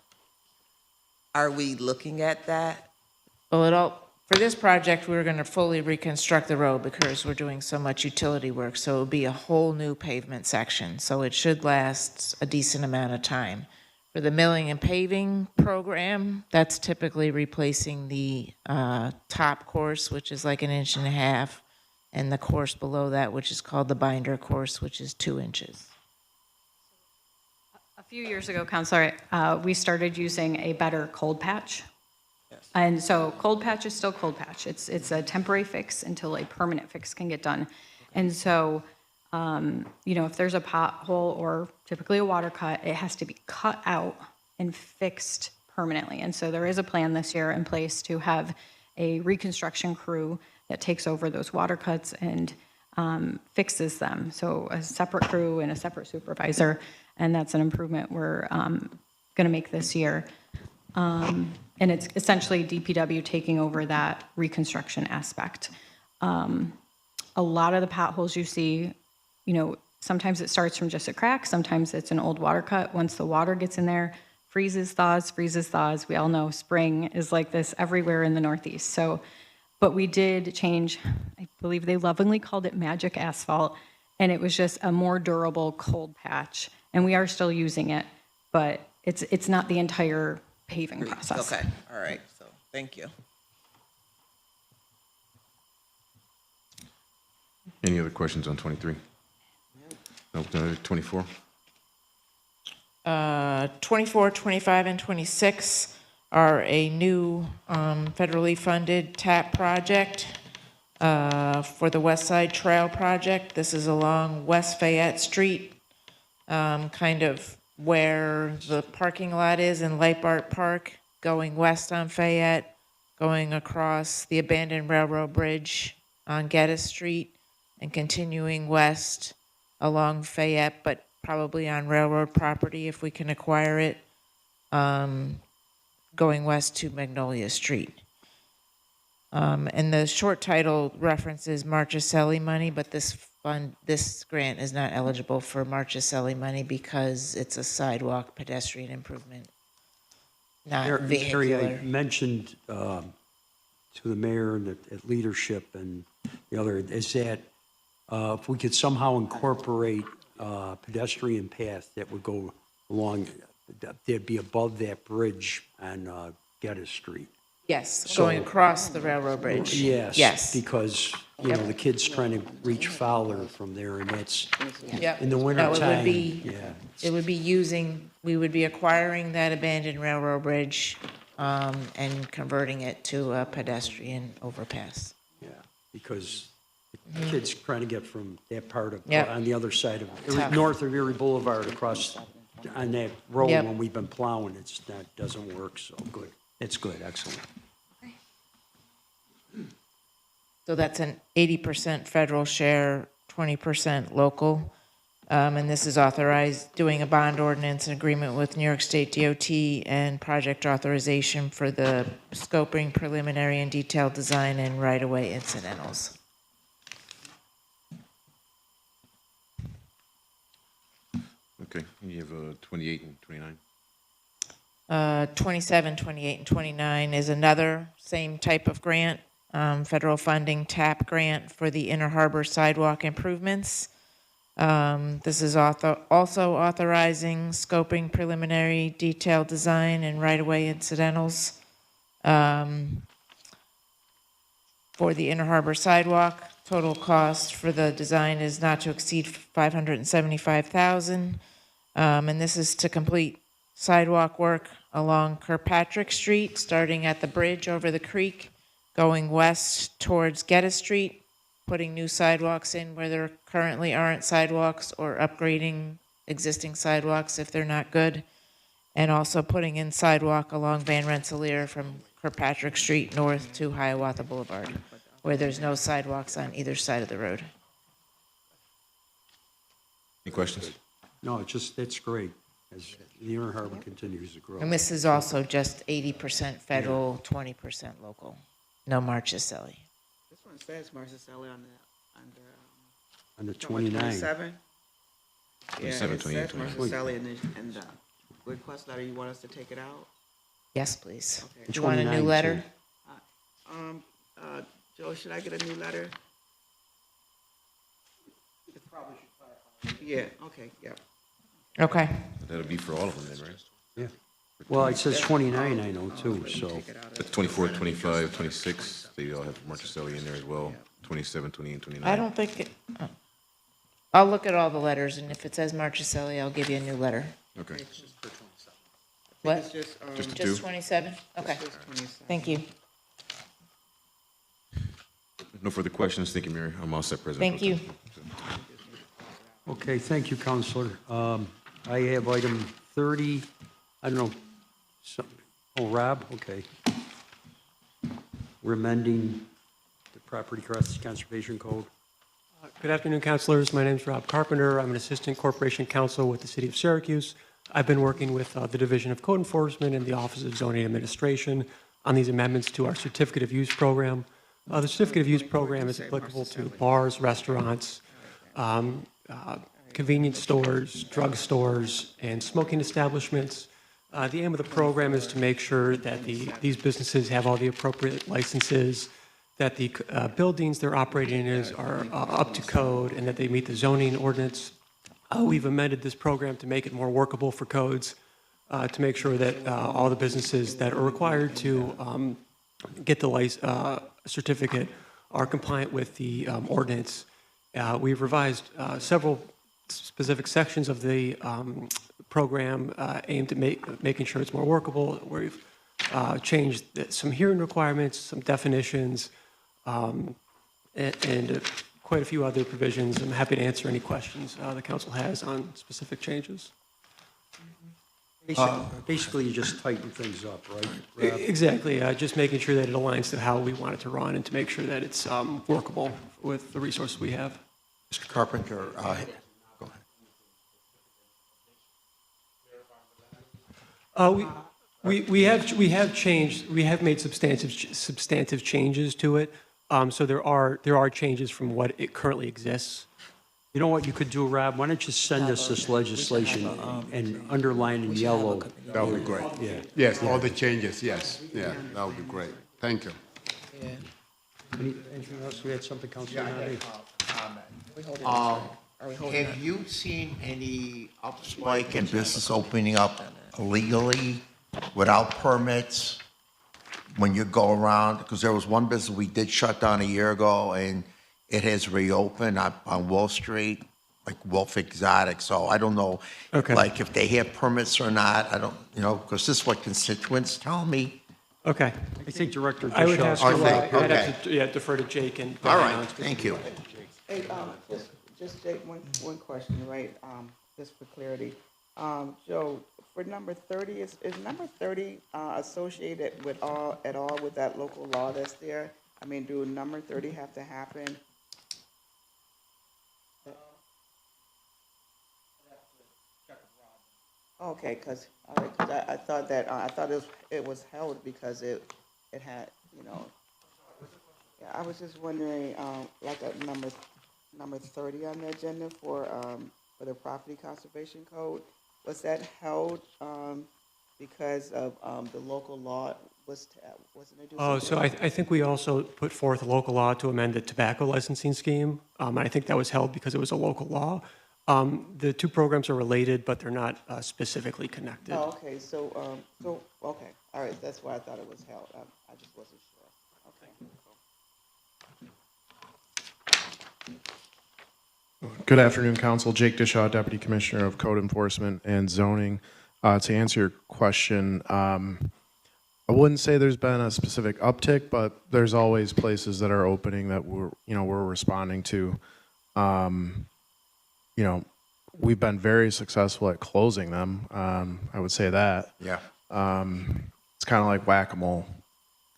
Speaker 3: are we looking at that?
Speaker 6: Well, for this project, we were going to fully reconstruct the road because we're doing so much utility work, so it'll be a whole new pavement section, so it should last a decent amount of time. For the milling and paving program, that's typically replacing the top course, which is like 1.5 inches, and the course below that, which is called the binder course, which is 2 inches.
Speaker 13: A few years ago, Counselor, we started using a better cold patch. And so cold patch is still cold patch. It's a temporary fix until a permanent fix can get done. And so, if there's a pothole or typically a water cut, it has to be cut out and fixed permanently. And so there is a plan this year in place to have a reconstruction crew that takes over those water cuts and fixes them. So a separate crew and a separate supervisor, and that's an improvement we're going to make this year. And it's essentially DPW taking over that reconstruction aspect. A lot of the potholes you see, sometimes it starts from just a crack, sometimes it's an old water cut. Once the water gets in there, freezes, thaws. We all know spring is like this everywhere in the Northeast. So, but we did change, I believe they lovingly called it magic asphalt, and it was just a more durable cold patch. And we are still using it, but it's not the entire paving process.
Speaker 3: Okay, all right, so, thank you.
Speaker 12: Any other questions on 23? No, 24?
Speaker 6: 24, 25, and 26 are a new federally funded TAP project for the West Side Trail project. This is along West Fayette Street, kind of where the parking lot is in Leipart Park, going west on Fayette, going across the abandoned railroad bridge on Geddes Street, and continuing west along Fayette, but probably on railroad property if we can acquire it, going west to Magnolia Street. And the short title references Marchicelli money, but this grant is not eligible for Marchicelli money because it's a sidewalk pedestrian improvement, not vehicular.
Speaker 2: Mary, I mentioned to the mayor and at leadership and the other, is that if we could somehow incorporate a pedestrian path that would go along, that'd be above that bridge on Geddes Street.
Speaker 6: Yes, going across the railroad bridge.
Speaker 2: Yes.
Speaker 6: Yes.
Speaker 2: Because, the kids trying to reach Fowler from there, and that's,
Speaker 6: Yep.
Speaker 2: in the
Speaker 6: No,
Speaker 2: wintertime,
Speaker 6: we would be acquiring that abandoned railroad bridge and converting it to a pedestrian overpass.
Speaker 2: Yeah, because the kids trying to get from that part of,
Speaker 6: Yep.
Speaker 2: on the other side of,
Speaker 6: Tough.
Speaker 2: north of Erie Boulevard across on that road
Speaker 6: Yep.
Speaker 2: when we've been plowing, doesn't work, so good. It's good, excellent.
Speaker 6: So that's an 80% federal share, 20% local. And this is authorized, doing a bond ordinance agreement with New York State DOT and project authorization for the scoping, preliminary, and detailed design and right-of-way incidentals.
Speaker 12: Okay, you have 28 and 29.
Speaker 6: 27, 28, and 29 is another same type of grant, federal funding TAP grant for the Inner Harbor sidewalk improvements. This is also authorizing scoping, preliminary, detailed design, and right-of-way incidentals for the Inner Harbor sidewalk. Total cost for the design is not to exceed $575,000, and this is to complete sidewalk work along Kirkpatrick Street, starting at the bridge over the creek, going west towards Geddes Street, putting new sidewalks in where there currently aren't sidewalks, or upgrading existing sidewalks if they're not good, and also putting in sidewalk along Van Rensselaer from Kirkpatrick Street north to Hiawatha Boulevard, where there's no sidewalks on either side of the road.
Speaker 12: Any questions?
Speaker 2: No, it's great, as the Inner Harbor continues to grow.
Speaker 6: And this is also just 80% federal, 20% local. No Marchicelli.
Speaker 11: This one says Marchicelli on
Speaker 2: On the
Speaker 11: the,
Speaker 2: 29.
Speaker 11: 27? Yeah,
Speaker 12: 27,
Speaker 11: it
Speaker 12: 28,
Speaker 11: says
Speaker 12: 29.
Speaker 11: Marchicelli in the request letter. You want us to take it out?
Speaker 6: Yes, please.
Speaker 11: Okay.
Speaker 6: Do you want a new
Speaker 2: 29
Speaker 6: letter?
Speaker 2: too.
Speaker 11: Joe, should I get a new letter? Yeah, okay, yeah.
Speaker 6: Okay.
Speaker 12: That'll be for all of them then, right?
Speaker 2: Yeah. Well, it says 29, I know, too, so.
Speaker 12: That's 24, 25, 26, they all have Marchicelli in there as well, 27, 28, and 29.
Speaker 6: I don't think, I'll look at all the letters, and if it says Marchicelli, I'll give you a new letter.
Speaker 12: Okay.
Speaker 6: What?
Speaker 11: It's just,
Speaker 12: Just the
Speaker 6: Just
Speaker 12: two?
Speaker 6: 27? Okay.
Speaker 11: just 27.
Speaker 6: Thank you.
Speaker 12: No further questions. Thank you, Mayor. I'm all set, President.
Speaker 6: Thank you.
Speaker 2: Okay, thank you, Counselor. I have item 30, I don't know, Rob, okay. We're amending the Property Conservation Code.
Speaker 16: Good afternoon, councilors. My name is Rob Carpenter. I'm an assistant corporation counsel with the city of Syracuse. I've been working with the Division of Code Enforcement and the Office of Zoning Administration on these amendments to our certificate of use program. The certificate of use program is applicable to bars, restaurants, convenience stores, drug stores, and smoking establishments. The aim of the program is to make sure that these businesses have all the appropriate licenses, that the buildings they're operating in are up to code, and that they meet the zoning ordinance. We've amended this program to make it more workable for codes, to make sure that all the businesses that are required to get the certificate are compliant with the ordinance. We've revised several specific sections of the program aimed at making sure it's more workable. We've changed some hearing requirements, some definitions, and quite a few other provisions. I'm happy to answer any questions the council has on specific changes.
Speaker 2: Basically, you just tighten things up, right? Rob?
Speaker 16: Exactly, just making sure that it aligns to how we want it to run and to make sure that it's workable with the resources we have.
Speaker 15: Mr. Carpenter, go ahead.
Speaker 16: We have made substantive changes to it. So there are changes from what it currently exists.
Speaker 2: You know what you could do, Rob? Why don't you send us this legislation and underline in yellow?
Speaker 1: That would be great.
Speaker 2: Yeah.
Speaker 1: Yes, all the changes, yes, yeah, that would be great. Thank you.
Speaker 2: Anything else? You had something, Councilor Nadi?
Speaker 15: Have you seen any upspike in business opening up illegally without permits when you go around? Because there was one business we did shut down a year ago, and it has reopened on Wall Street, like Wolf Exotic. So I don't know,
Speaker 16: Okay.
Speaker 15: like if they have permits or not. I don't, because this is what constituents tell me.
Speaker 16: Okay.
Speaker 2: I think Director
Speaker 16: I would have
Speaker 2: Dishaw.
Speaker 16: to, I'd
Speaker 15: Okay.
Speaker 16: have to defer to Jake and.
Speaker 15: All right, thank you.
Speaker 11: Hey, just Jake, one question, right, just for clarity. Joe, for number 30, is number 30 associated at all with that local law that's there? I mean, do number 30 have to happen? Okay, because I thought that, it was held because it had, yeah, I was just wondering, like a number 30 on the agenda for the Property Conservation Code, was that held because of the local law wasn't it?
Speaker 16: Oh, so I think we also put forth a local law to amend the tobacco licensing scheme. And I think that was held because it was a local law. The two programs are related, but they're not specifically connected.
Speaker 11: Oh, okay, so, okay, all right, that's why I thought it was held. I just wasn't sure. Okay.
Speaker 17: Good afternoon, Council. Jake Dishaw, Deputy Commissioner of Code Enforcement and Zoning. To answer your question, I wouldn't say there's been a specific uptick, but there's always places that are opening that we're responding to. We've been very successful at closing them. I would say that.
Speaker 15: Yeah.
Speaker 17: It's kind of like whack-a-mole.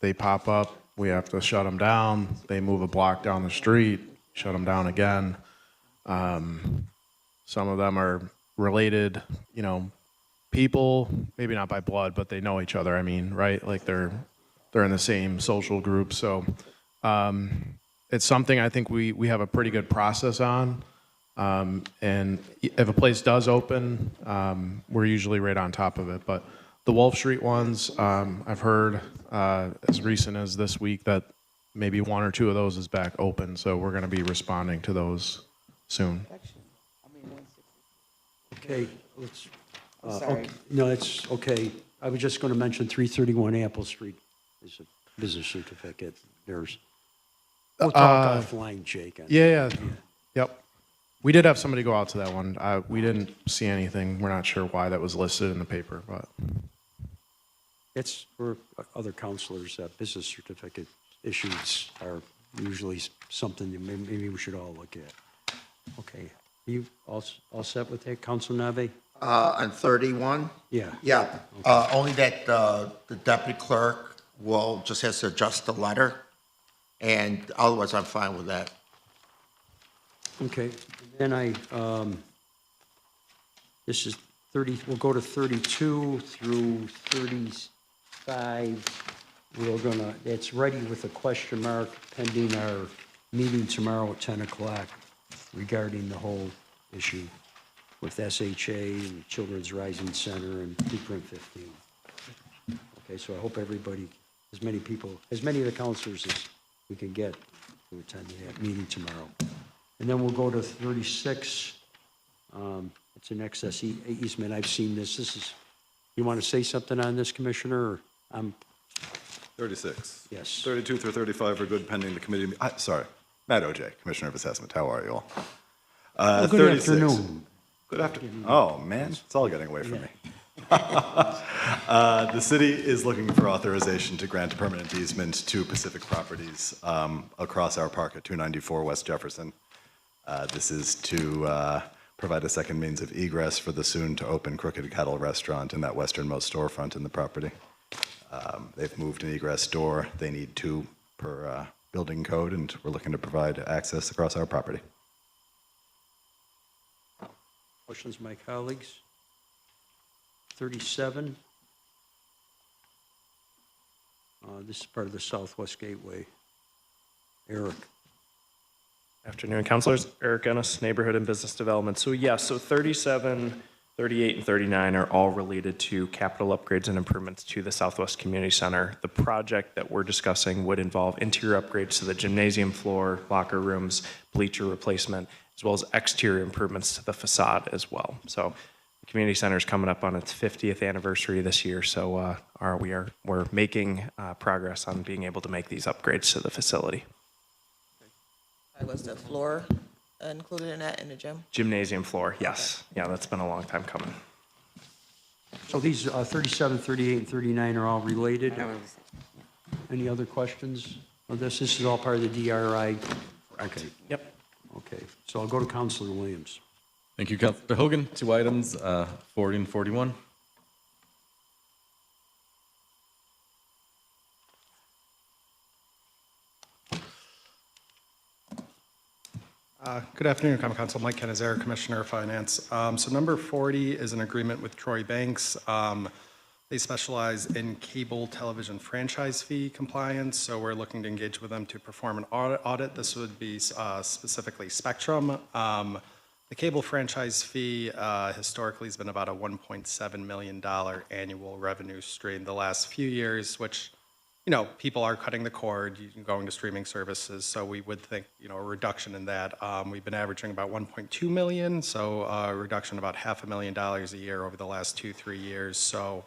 Speaker 17: They pop up, we have to shut them down. They move a block down the street, shut them down again. Some of them are related, people, maybe not by blood, but they know each other. I mean, right? Like they're in the same social group. So it's something I think we have a pretty good process on. And if a place does open, we're usually right on top of it. But the Wolf Street ones, I've heard as recent as this week that maybe one or two of those is back open. So we're going to be responding to those soon.
Speaker 2: Okay, let's,
Speaker 3: sorry.
Speaker 2: okay, no, it's okay. I was just going to mention 331 Apple Street is a business certificate. We'll talk offline, Jake.
Speaker 17: Yeah. Yep. We did have somebody go out to that one. We didn't see anything. We're not sure why that was listed in the paper, but.
Speaker 2: It's for other counselors, business certificate issues are usually something that maybe we should all look at. Okay, you all set with that, Council Nave?
Speaker 15: On 31?
Speaker 2: Yeah.
Speaker 15: Yeah, only that the deputy clerk just has to adjust the letter, and otherwise I'm fine with that.
Speaker 2: Okay, then this is 30, we'll go to 32 through 35. We're gonna, it's ready with a question mark pending our meeting tomorrow at 10 o'clock regarding the whole issue with SHA and Children's Rising Center and Blueprint 15. Okay, so I hope everybody, as many of the counselors as we can get to attend that meeting tomorrow. And then we'll go to 36. It's an excess easement. I've seen this. This is, you want to say something on this, Commissioner? Or
Speaker 18: 36.
Speaker 2: Yes.
Speaker 18: 32 through 35 are good pending the committee. Sorry, Matt OJ, Commissioner of Assessment. How are you all?
Speaker 2: Well, good
Speaker 18: 36.
Speaker 2: afternoon.
Speaker 18: Good afternoon. Oh, man, it's all getting away from me. The city is looking for authorization to grant a permanent easement to Pacific Properties across our park at 294 West Jefferson. This is to provide a second means of egress for the soon-to-open Crooked Kettle restaurant in that westernmost storefront in the property. They've moved an egress door. They need 2 per building code, and we're looking to provide access across our property.
Speaker 2: Questions, my colleagues? 37. This is part of the Southwest Gateway. Eric.
Speaker 19: Afternoon, councilors. Eric Ennis, Neighborhood and Business Development. So 37, 38, and 39 are all related to capital upgrades and improvements to the Southwest Community Center. The project that we're discussing would involve interior upgrades to the gymnasium floor, locker rooms, bleacher replacement, as well as exterior improvements to the facade as well. So the community center is coming up on its 50th anniversary this year, so we're making progress on being able to make these upgrades to the facility.
Speaker 3: Was the floor included in that, in the gym?
Speaker 19: Gymnasium floor, yes. Yeah, that's been a long time coming.
Speaker 2: So these 37, 38, and 39 are all related? Any other questions on this? This is all part of the DRI? Okay.
Speaker 19: Yep.
Speaker 2: Okay, so I'll go to Councilor Williams.
Speaker 10: Thank you, Councilor Hogan. 2 items, 40 and 41.
Speaker 20: Good afternoon, Common Council. Mike Kenazera, Commissioner of Finance. So number 40 is an agreement with Troy Banks. They specialize in cable television franchise fee compliance, so we're looking to engage with them to perform an audit. This would be specifically Spectrum. The cable franchise fee historically has been about a $1.7 million annual revenue stream the last few years, which, people are cutting the cord, going to streaming services, so we would think, a reduction in that. We've been averaging about 1.2 million, so a reduction of about $500,000 a year over the last 2-3 years. So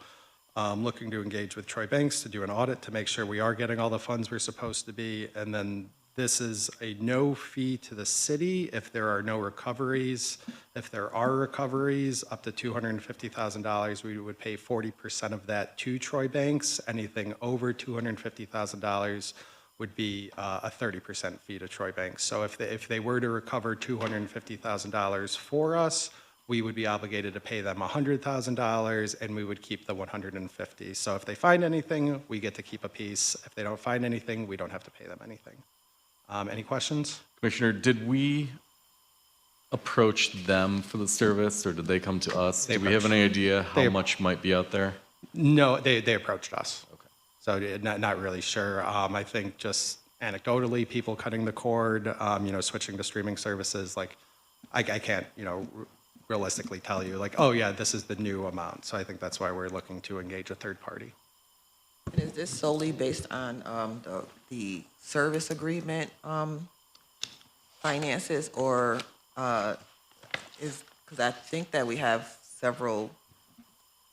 Speaker 20: looking to engage with Troy Banks to do an audit to make sure we are getting all the funds we're supposed to be, and then This is a no fee to the city if there are no recoveries. If there are recoveries, up to $250,000, we would pay 40% of that to Troy Banks. Anything over $250,000 would be a 30% fee to Troy Banks. So if they were to recover $250,000 for us, we would be obligated to pay them $100,000 and we would keep the $150,000. So if they find anything, we get to keep a piece. If they don't find anything, we don't have to pay them anything. Any questions?
Speaker 10: Commissioner, did we approach them for the service, or did they come to us? Do we have any idea how much might be out there?
Speaker 20: No, they approached us. Okay. So not really sure. I think just anecdotally, people cutting the cord, switching to streaming services, like I can't, realistically tell you like, oh yeah, this is the new amount. So I think that's why we're looking to engage a third party.
Speaker 3: And is this solely based on the service agreement finances, or because I think that we have several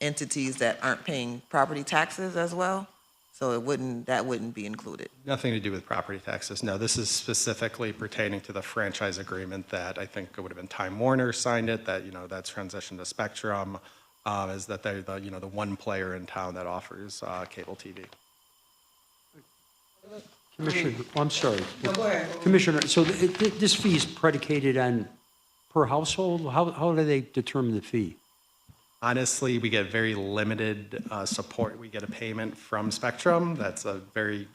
Speaker 3: entities that aren't paying property taxes as well, so that wouldn't be included?
Speaker 20: Nothing to do with property taxes. No, this is specifically pertaining to the franchise agreement that I think it would have been Time Warner signed it, that, that's transitioned to Spectrum, is that they're the one player in town that offers cable TV.
Speaker 2: Commissioner, I'm sorry.
Speaker 4: No, go ahead.
Speaker 2: Commissioner, so this fee is predicated on per household? How do they determine the fee?
Speaker 20: Honestly, we get very limited support. We get a payment from Spectrum. That's a very,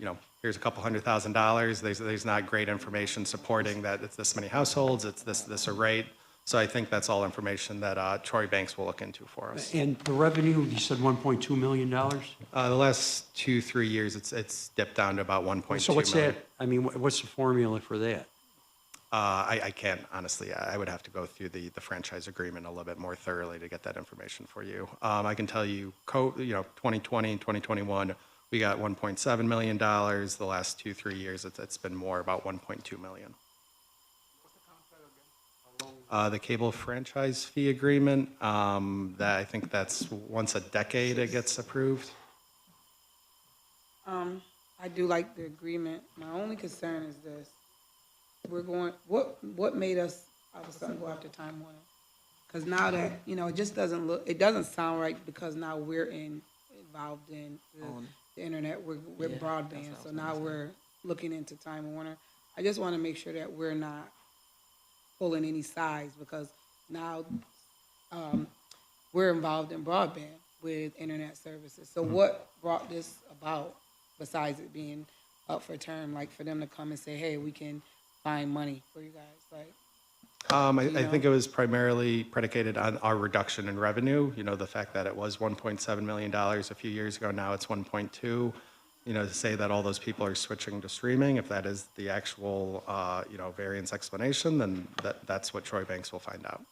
Speaker 20: here's a couple $100,000. There's not great information supporting that it's this many households, it's this a rate. So I think that's all information that Troy Banks will look into for us.
Speaker 2: And the revenue, you said $1.2 million?
Speaker 20: The last 2-3 years, it's dipped down to about 1.2 million.
Speaker 2: So what's that? I mean, what's the formula for that?
Speaker 20: I can't, honestly. I would have to go through the franchise agreement a little bit more thoroughly to get that information for you. I can tell you, 2020 and 2021, we got $1.7 million. The last 2-3 years, it's been more, about 1.2 million. The cable franchise fee agreement, that I think that's once a decade it gets approved.
Speaker 4: I do like the agreement. My only concern is this. What made us all of a sudden go after Time Warner? Because now that, it just it doesn't sound right, because now we're involved in the internet, we're broadband, so now we're looking into Time Warner. I just want to make sure that we're not pulling any sides, because now we're involved in broadband with internet services. So what brought this about, besides it being up for term, like for them to come and say, hey, we can find money for you guys?
Speaker 20: I think it was primarily predicated on our reduction in revenue. The fact that it was $1.7 million a few years ago, now it's 1.2. To say that all those people are switching to streaming, if that is the actual, variance explanation, then that's what Troy Banks will find out.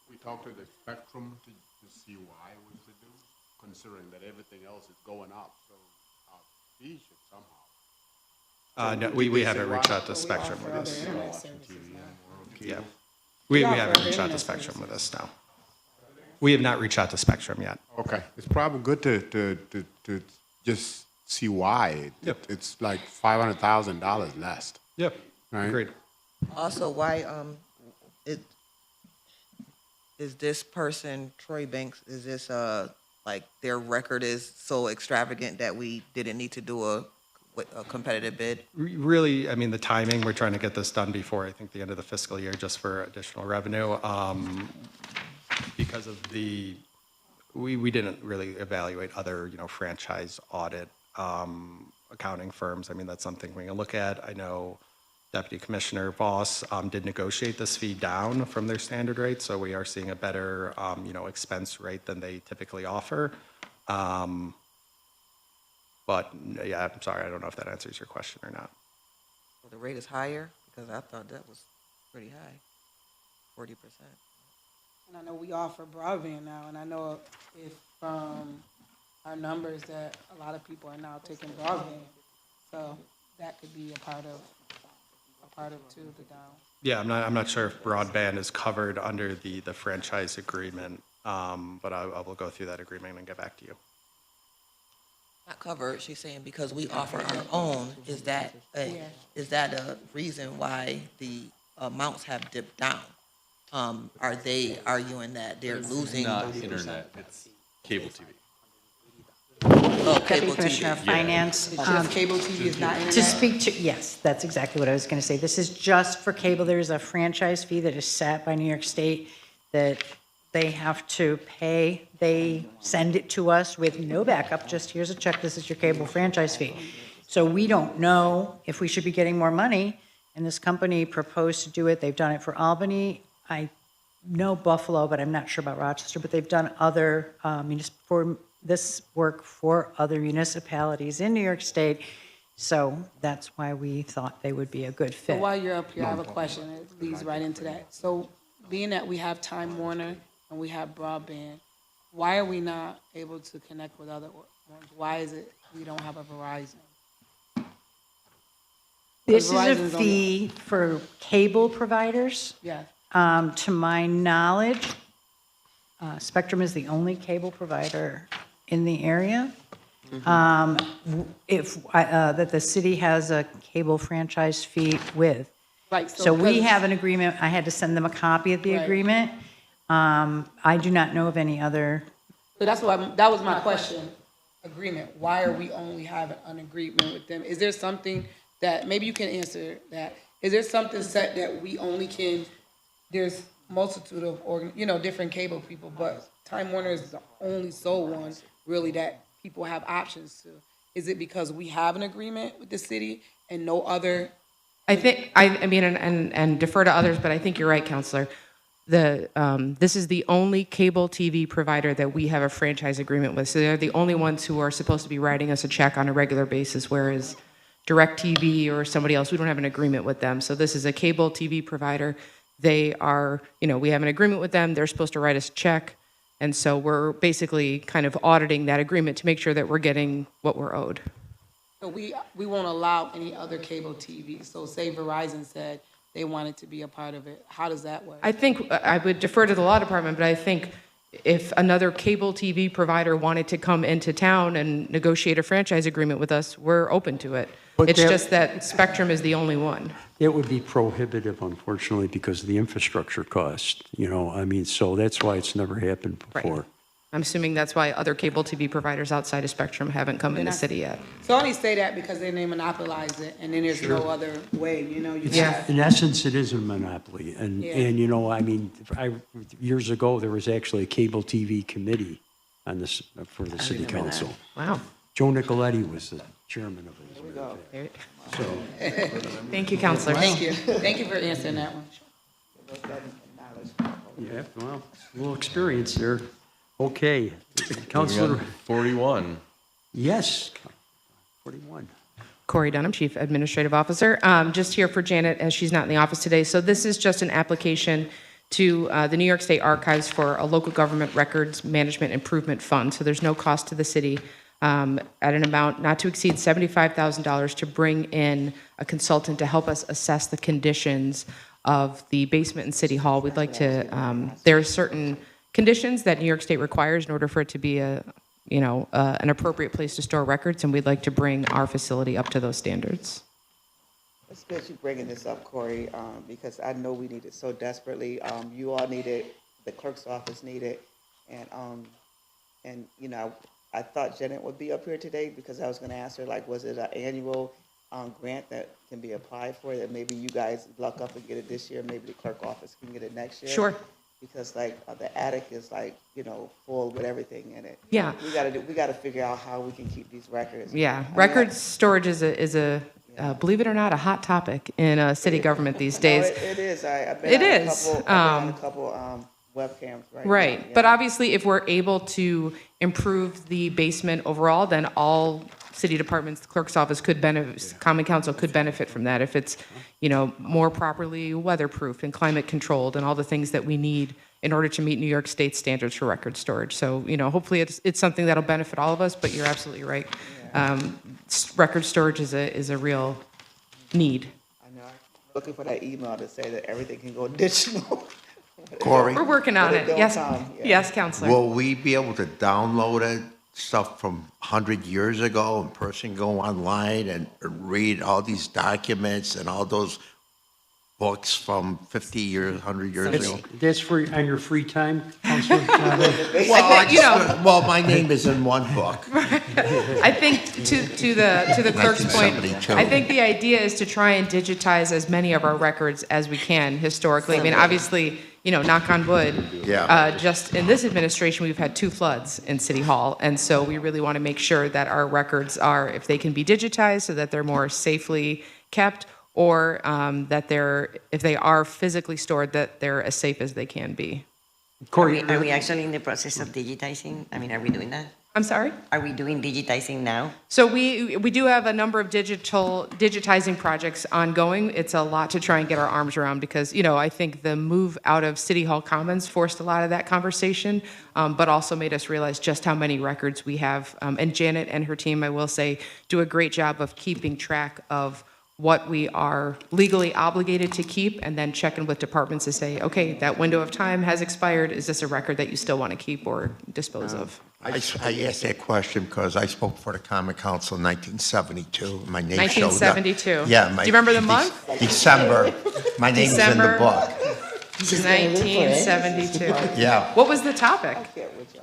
Speaker 1: We talked to the Spectrum to see why it was reduced, considering that everything else is going up, so our fee should somehow.
Speaker 20: No, we haven't reached out to Spectrum with this. Yeah, we haven't reached out to Spectrum with this, no. We have not reached out to Spectrum yet.
Speaker 1: Okay, it's probably good to just see why. It's like $500,000 less.
Speaker 20: Yep,
Speaker 1: right?
Speaker 20: Agreed.
Speaker 3: Also, why is this person, Troy Banks, is this like their record is so extravagant that we didn't need to do a competitive bid?
Speaker 20: Really, the timing, we're trying to get this done before, I think, the end of the fiscal year, just for additional revenue. Because of we didn't really evaluate other, franchise audit accounting firms. That's something we can look at. I know Deputy Commissioner Voss did negotiate this fee down from their standard rate, so we are seeing a better, expense rate than they typically offer. But yeah, I'm sorry, I don't know if that answers your question or not.
Speaker 3: Well, the rate is higher, because I thought that was pretty high, 40%.
Speaker 4: And I know we offer broadband now, and I know if our numbers that a lot of people are now taking broadband, so that could be a part of too, the down.
Speaker 20: Yeah, I'm not sure if broadband is covered under the franchise agreement, but I will go through that agreement and get back to you.
Speaker 3: Not covered, she's saying because we offer our own, is that a reason why the amounts have dipped down? Are they arguing that they're losing?
Speaker 10: Not internet, it's cable TV.
Speaker 3: Oh,
Speaker 21: Deputy
Speaker 3: cable
Speaker 21: Commissioner of
Speaker 3: TV.
Speaker 21: Finance.
Speaker 4: Just cable TV is not internet?
Speaker 21: To speak to, yes, that's exactly what I was going to say. This is just for cable. There's a franchise fee that is set by New York State that they have to pay. They send it to us with no backup, just here's a check, this is your cable franchise fee. So we don't know if we should be getting more money, and this company proposed to do it. They've done it for Albany. I know Buffalo, but I'm not sure about Rochester, but they've done other, for this work for other municipalities in New York State. So that's why we thought they would be a good
Speaker 4: So
Speaker 21: fit.
Speaker 4: while you're up here, I have a question. It leads right into that. So being that we have Time Warner and we have broadband, why are we not able to connect with other ones? Why is it we don't have a Verizon?
Speaker 21: This is a
Speaker 4: Verizon's only-
Speaker 21: fee for cable providers.
Speaker 4: Yeah.
Speaker 21: To my knowledge, Spectrum is the only cable provider in the area. That the city has a cable franchise fee with.
Speaker 4: Right,
Speaker 21: So we
Speaker 4: because-
Speaker 21: have an agreement. I had to send them a copy of the
Speaker 4: Right.
Speaker 21: agreement. I do not know of any other.
Speaker 4: So that's why, that was my question, agreement. Why are we only having an agreement with them? Is there something that, maybe you can answer that. Is there something set that we only can, there's multitude of, different cable people, but Time Warner is the only sole one really that people have options to. Is it because we have an agreement with the city and no other?
Speaker 22: I think, I mean, and defer to others, but I think you're right, Counselor. This is the only cable TV provider that we have a franchise agreement with. So they're the only ones who are supposed to be writing us a check on a regular basis, whereas DirecTV or somebody else, we don't have an agreement with them. So this is a cable TV provider. They are, we have an agreement with them. They're supposed to write us a check. And so we're basically kind of auditing that agreement to make sure that we're getting what we're owed.
Speaker 4: So we won't allow any other cable TV. So say Verizon said they wanted to be a part of it. How does that work?
Speaker 22: I think I would defer to the law department, but I think if another cable TV provider wanted to come into town and negotiate a franchise agreement with us, we're open to it.
Speaker 2: But
Speaker 22: It's
Speaker 2: that-
Speaker 22: just that Spectrum is the only one.
Speaker 2: It would be prohibitive, unfortunately, because of the infrastructure cost, so that's why it's never happened before.
Speaker 22: I'm assuming that's why other cable TV providers outside of Spectrum haven't come in the city yet.
Speaker 4: So I only say that because they monopolize it, and then there's no other way,
Speaker 2: In essence, it is a monopoly, and,
Speaker 4: Yeah.
Speaker 2: years ago, there was actually a cable TV committee on this, for the city
Speaker 22: remember that.
Speaker 2: council.
Speaker 22: Wow.
Speaker 2: Joe Nicoletti was the chairman of it.
Speaker 22: Thank you, Counselor.
Speaker 4: Thank you. Thank you for answering that one.
Speaker 2: Yeah, well, a little experience there. Okay, Councilor.
Speaker 10: 41.
Speaker 2: Yes, 41.
Speaker 22: Corey Dunham, Chief Administrative Officer. Just here for Janet, as she's not in the office today. So this is just an application to the New York State Archives for a local government records management improvement fund. So there's no cost to the city, at an amount not to exceed $75,000 to bring in a consultant to help us assess the conditions of the basement in City Hall. We'd like to, there are certain conditions that New York State requires in order for it to be an appropriate place to store records, and we'd like to bring our facility up to those standards.
Speaker 11: It's good you bringing this up, Corey, because I know we need it so desperately. You all need it, the clerk's office need it, and I thought Janet would be up here today because I was going to ask her, was it an annual grant that can be applied for that maybe you guys luck up and get it this year, maybe the clerk office can get it next year?
Speaker 22: Sure.
Speaker 11: Because the attic is full with everything in it.
Speaker 22: Yeah.
Speaker 11: We gotta figure out how we can keep these records.
Speaker 22: Yeah,
Speaker 11: I mean,
Speaker 22: records storage is a believe it or not, a hot topic in city government these days.
Speaker 11: It is. I've
Speaker 22: It
Speaker 11: been
Speaker 22: is.
Speaker 11: on a couple webcams.
Speaker 22: Right,
Speaker 11: now,
Speaker 22: but obviously, if we're able to improve the basement overall, then all city departments, the clerk's office could benefit, common council could benefit from that if it's, more properly weatherproof and climate controlled and all the things that we need in order to meet New York State standards for record storage. So, hopefully it's something that'll benefit all of us, but you're absolutely right. Record storage is a real need.
Speaker 11: I know. I'm looking for that email to say that everything can go digital.
Speaker 15: Corey?
Speaker 22: We're working on
Speaker 11: But
Speaker 22: it.
Speaker 11: don't
Speaker 22: Yes,
Speaker 11: come, yeah.
Speaker 22: yes, Counselor.
Speaker 15: Will we be able to download it stuff from 100 years ago, and person go online and read all these documents and all those books from 50 years, 100 years ago.
Speaker 2: That's for, on your free time, Councilor?
Speaker 15: Well, my name is in one book.
Speaker 22: I think to the clerk's point,
Speaker 15: 1972.
Speaker 22: I think the idea is to try and digitize as many of our records as we can historically. I mean, obviously, knock on wood.
Speaker 15: Yeah.
Speaker 22: Just in this administration, we've had 2 floods in City Hall, and so we really want to make sure that our records are, if they can be digitized, so that they're more safely kept, or that if they are physically stored, that they're as safe as they can be.
Speaker 2: Corey,
Speaker 7: Are we actually in the process of digitizing? I mean, are we doing that?
Speaker 22: I'm sorry?
Speaker 7: Are we doing digitizing now?
Speaker 22: So we do have a number of digitizing projects ongoing. It's a lot to try and get our arms around because, I think the move out of City Hall Commons forced a lot of that conversation, but also made us realize just how many records we have. And Janet and her team, I will say, do a great job of keeping track of what we are legally obligated to keep, and then checking with departments to say, okay, that window of time has expired. Is this a record that you still want to keep or dispose of?
Speaker 15: I asked that question because I spoke for the Common Council in 1972. My name showed up.
Speaker 22: 1972.
Speaker 15: Yeah.
Speaker 22: Do you remember the month?
Speaker 15: December. My name is in the book.
Speaker 22: 1972.
Speaker 15: Yeah.
Speaker 22: What was the topic?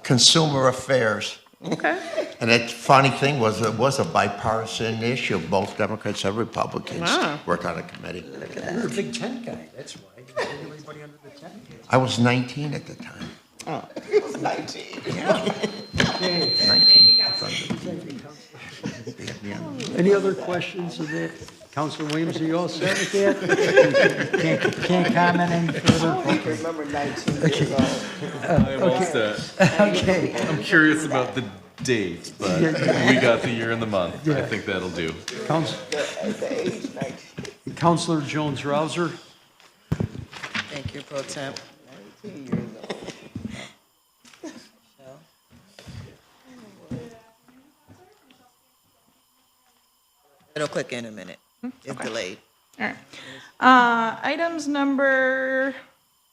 Speaker 15: Consumer Affairs.
Speaker 22: Okay.
Speaker 15: And the funny thing was, it was a bipartisan issue. Both Democrats and Republicans
Speaker 22: Wow.
Speaker 15: worked on the committee.
Speaker 2: You're a big tent guy, that's why. Everybody under the tent.
Speaker 15: I was 19 at the time.
Speaker 11: Oh, it was 19.
Speaker 2: Any other questions of that? Councilor Williams, are you all set with that? Can't comment any further?
Speaker 11: I remember 19
Speaker 2: Okay.
Speaker 11: years old.
Speaker 10: I'm all set.
Speaker 2: Okay.
Speaker 10: I'm curious about the date, but we got the year and the month. I think that'll do.
Speaker 11: The age 19.
Speaker 2: Councilor Jones-Rouser?
Speaker 3: Thank you, Pro Temp.
Speaker 11: 19 years old.
Speaker 3: It'll click in a minute. It's delayed.
Speaker 5: All right. Items number,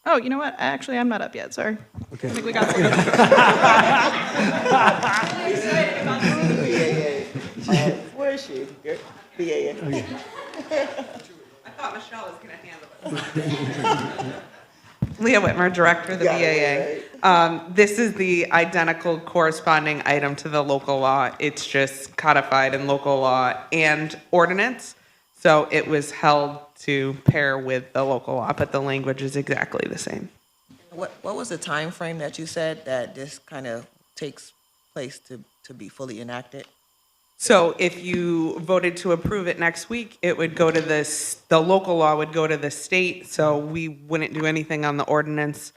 Speaker 5: oh, you know what? Actually, I'm not up yet, sorry.
Speaker 2: Okay.
Speaker 5: I think we got
Speaker 11: Where is she? BAA.
Speaker 2: Okay.
Speaker 8: I thought Michelle was going to handle it. Leah Whitmer, Director of the BAA. This is the identical corresponding item to the local law. It's just codified in local law and ordinance. So it was held to pair with the local law, but the language is exactly the same.
Speaker 3: What was the time frame that you said that this kind of takes place to be fully enacted?
Speaker 8: So if you voted to approve it next week, it would go to the local law would go to the state. So we wouldn't do anything on the ordinance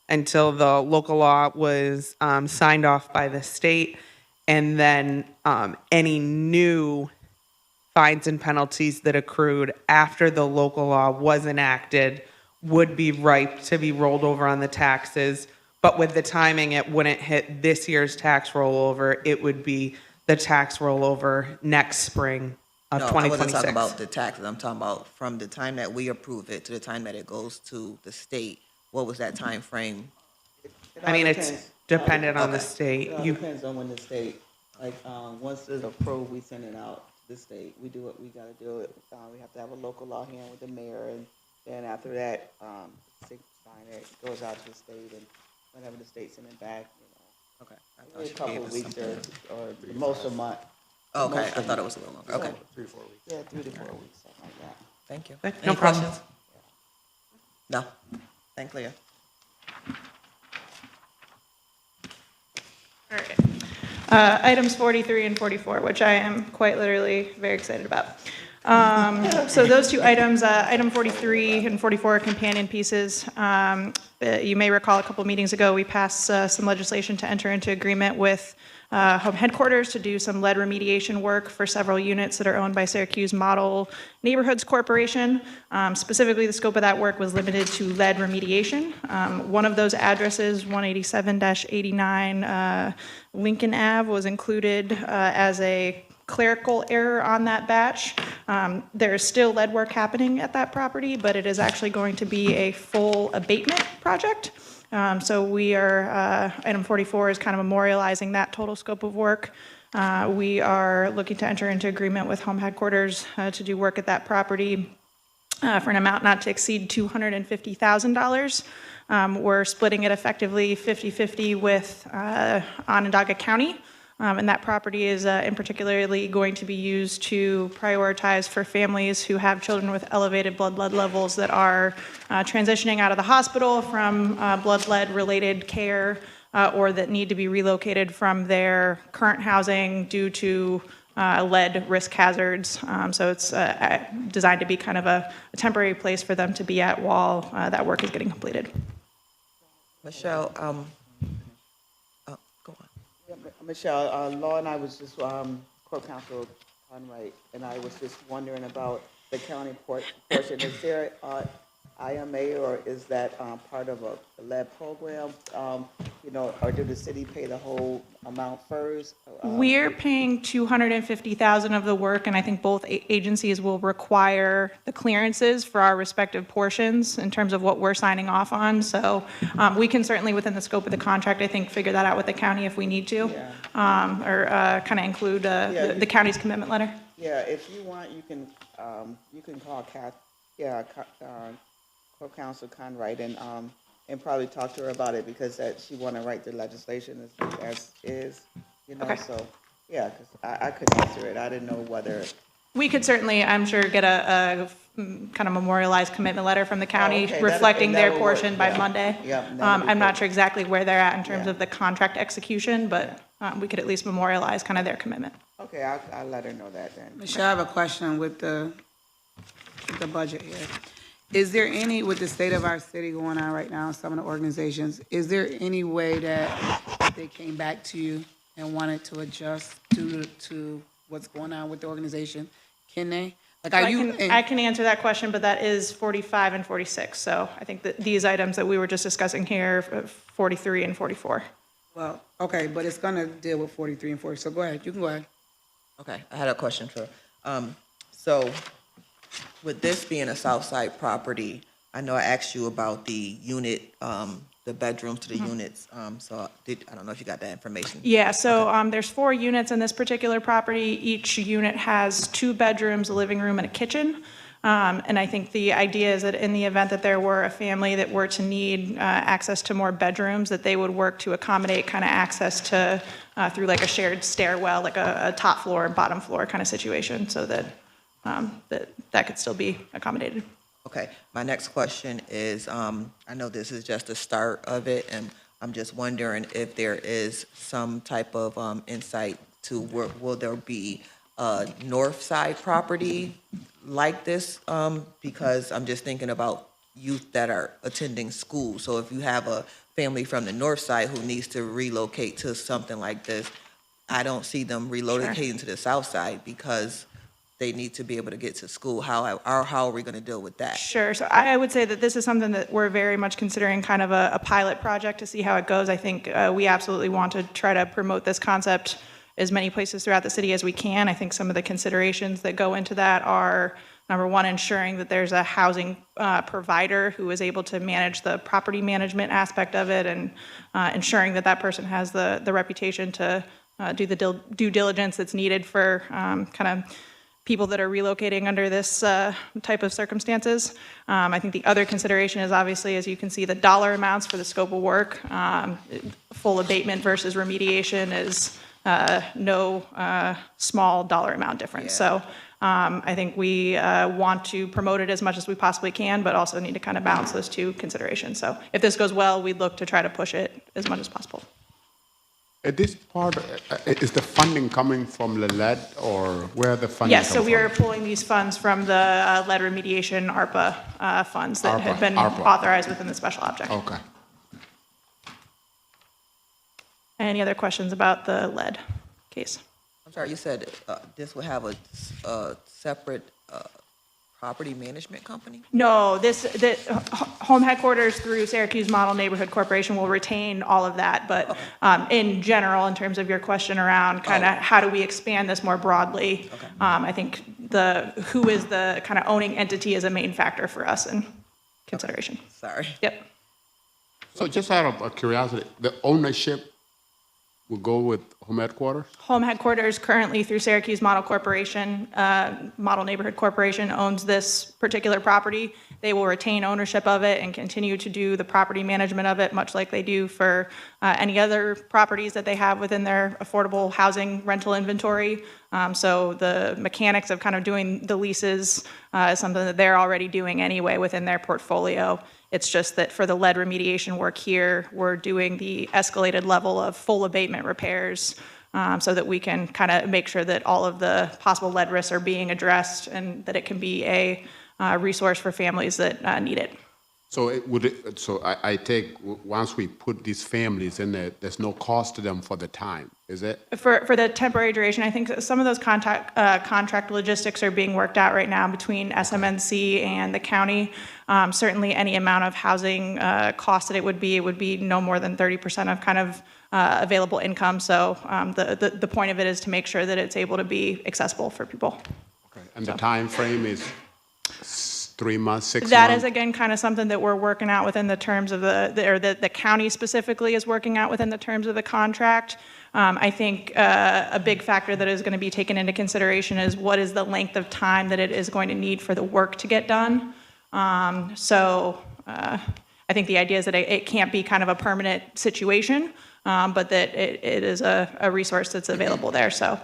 Speaker 8: until the local law was signed off by the state. And then any new fines and penalties that accrued after the local law was enacted would be ripe to be rolled over on the taxes. But with the timing, it wouldn't hit this year's tax rollover. It would be the tax rollover next spring of 2026.
Speaker 3: I wasn't talking about the taxes. I'm talking about from the time that we approve it to the time that it goes to the state. What was that time frame?
Speaker 8: I mean, it's dependent on the state.
Speaker 11: It all depends on when the state, like, once it's approved, we send it out to the state. We do what we gotta do. We have to have a local law hearing with the mayor, and then after that, state sign it, goes out to the state, and whenever the state send it back,
Speaker 3: Okay.
Speaker 11: a couple of weeks or most of a month.
Speaker 3: Okay, I thought it was a little longer. Okay.
Speaker 11: 3 to 4 weeks. Yeah, 3 to 4 weeks, something like that.
Speaker 3: Thank you.
Speaker 8: No
Speaker 3: Any
Speaker 8: problem.
Speaker 3: questions? No. Thank Leah.
Speaker 5: All right. Items 43 and 44, which I am quite literally very excited about. So those 2 items, item 43 and 44 are companion pieces. You may recall a couple meetings ago, we passed some legislation to enter into agreement with Home Headquarters to do some lead remediation work for several units that are owned by Syracuse Model Neighborhoods Corporation. Specifically, the scope of that work was limited to lead remediation. One of those addresses, 187-89 Lincoln Ave, was included as a clerical error on that batch. There is still lead work happening at that property, but it is actually going to be a full abatement project. So we are, item 44 is kind of memorializing that total scope of work. We are looking to enter into agreement with home headquarters to do work at that property for an amount not to exceed $250,000. We're splitting it effectively 50-50 with Onondaga County. And that property is in particularly going to be used to prioritize for families who have children with elevated blood lead levels that are transitioning out of the hospital from blood lead related care or that need to be relocated from their current housing due to lead risk hazards. So it's designed to be kind of a temporary place for them to be at while that work is getting completed.
Speaker 3: Michelle,
Speaker 11: Michelle, Law and I was just, co-counsel Conway, and I was just wondering about the county portion. Is there IMA, or is that part of a lead program? Or did the city pay the whole amount first?
Speaker 5: We're paying $250,000 of the work, and I think both agencies will require the clearances for our respective portions in terms of what we're signing off on. So we can certainly, within the scope of the contract, I think, figure that out with the county if we need to, or kind of include the county's commitment letter.
Speaker 11: Yeah, if you want, you can call co-counsel Conwright and probably talk to her about it, because she want to write the legislation as is,
Speaker 5: Okay.
Speaker 11: So, yeah, because I couldn't answer it. I didn't know whether.
Speaker 5: We could certainly, I'm sure, get a kind of memorialized commitment letter from the county
Speaker 11: okay,
Speaker 5: reflecting their
Speaker 11: that'll
Speaker 5: portion
Speaker 11: work,
Speaker 5: by
Speaker 11: yeah.
Speaker 5: Monday.
Speaker 11: Yeah, that'd be
Speaker 5: I'm not
Speaker 11: great.
Speaker 5: sure exactly where they're at in terms of the contract execution, but we could at least memorialize kind of their commitment.
Speaker 11: Okay, I'll let her know that then.
Speaker 4: Michelle, I have a question with the budget here. Is there any, with the state of our city going on right now, some of the organizations, is there any way that they came back to you and wanted to adjust to what's going on with the organization? Can they? Like, are you?
Speaker 5: I can answer that question, but that is 45 and 46. So I think that these items that we were just discussing here, 43 and 44.
Speaker 4: Well, okay, but it's gonna deal with 43 and 40, so go ahead, you can go ahead.
Speaker 3: Okay, I had a question for, so with this being a South Side property, I know I asked you about the unit, the bedrooms to the units, so I don't know if you got that information.
Speaker 5: Yeah, so there's 4 units in this particular property. Each unit has 2 bedrooms, a living room, and a kitchen. And I think the idea is that in the event that there were a family that were to need access to more bedrooms, that they would work to accommodate kind of access to through like a shared stairwell, like a top floor and bottom floor kind of situation, so that that could still be accommodated.
Speaker 3: Okay, my next question is, I know this is just the start of it, and I'm just wondering if there is some type of insight to where, will there be a north side property like this? Because I'm just thinking about youth that are attending school. So if you have a family from the north side who needs to relocate to something like this, I don't see them relocating to the south side because they need to be able to get to school. How are we going to deal with that?
Speaker 5: Sure. So I would say that this is something that we're very much considering kind of a pilot project to see how it goes. I think we absolutely want to try to promote this concept as many places throughout the city as we can. I think some of the considerations that go into that are, number one, ensuring that there's a housing provider who is able to manage the property management aspect of it, and ensuring that that person has the reputation to do the due diligence that's needed for kind of people that are relocating under this type of circumstances. I think the other consideration is obviously, as you can see, the dollar amounts for the scope of work. Full abatement versus remediation is no small dollar amount difference. So I think we want to promote it as much as we possibly can, but also need to kind of balance those two considerations. So if this goes well, we'd look to try to push it as much as possible.
Speaker 1: At this part, is the funding coming from the lead, or where the funding
Speaker 5: Yes, so
Speaker 1: come
Speaker 5: we are
Speaker 1: from?
Speaker 5: pulling these funds from the lead remediation ARPA funds that had been
Speaker 1: ARPA.
Speaker 5: authorized within the special object.
Speaker 1: Okay.
Speaker 5: Any other questions about the lead case?
Speaker 3: I'm sorry, you said this will have a separate property management company?
Speaker 5: No, the home headquarters through Syracuse Model Neighborhood Corporation will retain all of that, but in general, in terms of your question around kind of how do we expand this more broadly, I think who is the kind of owning entity is a main factor for us in consideration.
Speaker 3: Sorry.
Speaker 5: Yep.
Speaker 1: So just out of curiosity, the ownership will go with home headquarters?
Speaker 5: Home headquarters currently through Syracuse Model Corporation, Model Neighborhood Corporation owns this particular property. They will retain ownership of it and continue to do the property management of it, much like they do for any other properties that they have within their affordable housing rental inventory. So the mechanics of kind of doing the leases is something that they're already doing anyway within their portfolio. It's just that for the lead remediation work here, we're doing the escalated level of full abatement repairs so that we can kind of make sure that all of the possible lead risks are being addressed and that it can be a resource for families that need it.
Speaker 1: So I take, once we put these families in there, there's no cost to them for the time, is it?
Speaker 5: For the temporary duration, I think some of those contract logistics are being worked out right now between SMNC and the county. Certainly any amount of housing cost that it would be no more than 30% of kind of available income. So the point of it is to make sure that it's able to be accessible for people.
Speaker 1: Okay. And the time frame is 3 months, 6 months?
Speaker 5: That is, again, kind of something that we're working out within the terms of the county specifically is working out within the terms of the contract. I think a big factor that is going to be taken into consideration is what is the length of time that it is going to need for the work to get done. So I think the idea is that it can't be kind of a permanent situation, but that it is a resource that's available there. So,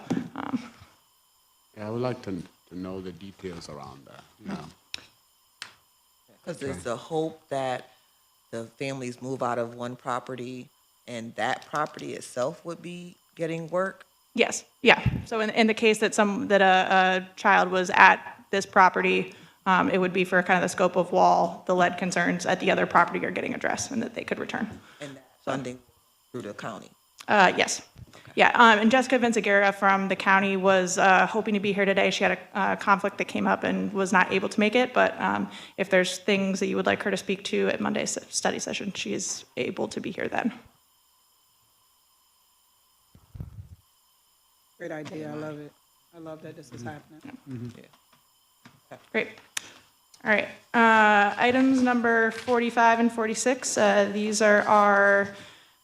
Speaker 1: yeah, I would like to know the details around that. Yeah.
Speaker 3: Because there's the hope that the families move out of one property and that property itself would be getting work?
Speaker 5: yes, yeah. So in the case that a child was at this property, it would be for kind of the scope of while the lead concerns at the other property are getting addressed and that they could return.
Speaker 3: And that funding through the county?
Speaker 5: Yes. Yeah, and Jessica Vinciguerra from the county was hoping to be here today. She had a conflict that came up and was not able to make it, but if there's things that you would like her to speak to at Monday's study session, she is able to be here then.
Speaker 4: Great idea, I love it. I love that this is happening.
Speaker 3: Yeah.
Speaker 5: Great. All right, items number 45 and 46, these are our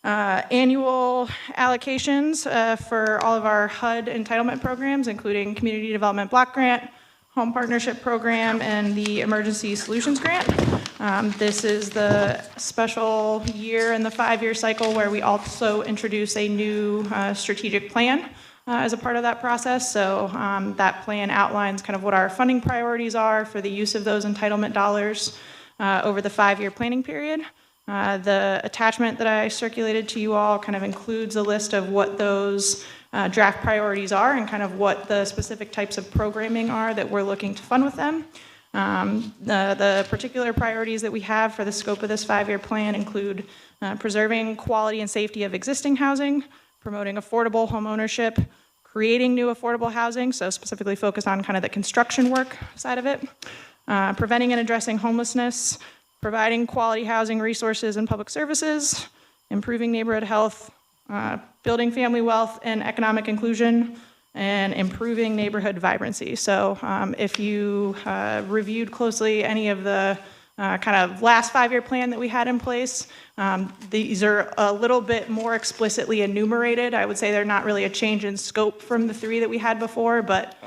Speaker 5: annual allocations for all of our HUD entitlement programs, including Community Development Block Grant, Home Partnership Program, and the Emergency Solutions Grant. This is the special year in the 5-year cycle where we also introduce a new strategic plan as a part of that process. So that plan outlines kind of what our funding priorities are for the use of those entitlement dollars over the 5-year planning period. The attachment that I circulated to you all kind of includes a list of what those draft priorities are and kind of what the specific types of programming are that we're looking to fund with them. The particular priorities that we have for the scope of this 5-year plan include preserving quality and safety of existing housing, promoting affordable home ownership, creating new affordable housing, so specifically focused on kind of the construction work side of it, preventing and addressing homelessness, providing quality housing resources and public services, improving neighborhood health, building family wealth and economic inclusion, and improving neighborhood vibrancy. So if you reviewed closely any of the kind of last 5-year plan that we had in place, these are a little bit more explicitly enumerated. I would say they're not really a change in scope from the 3 that we had before, but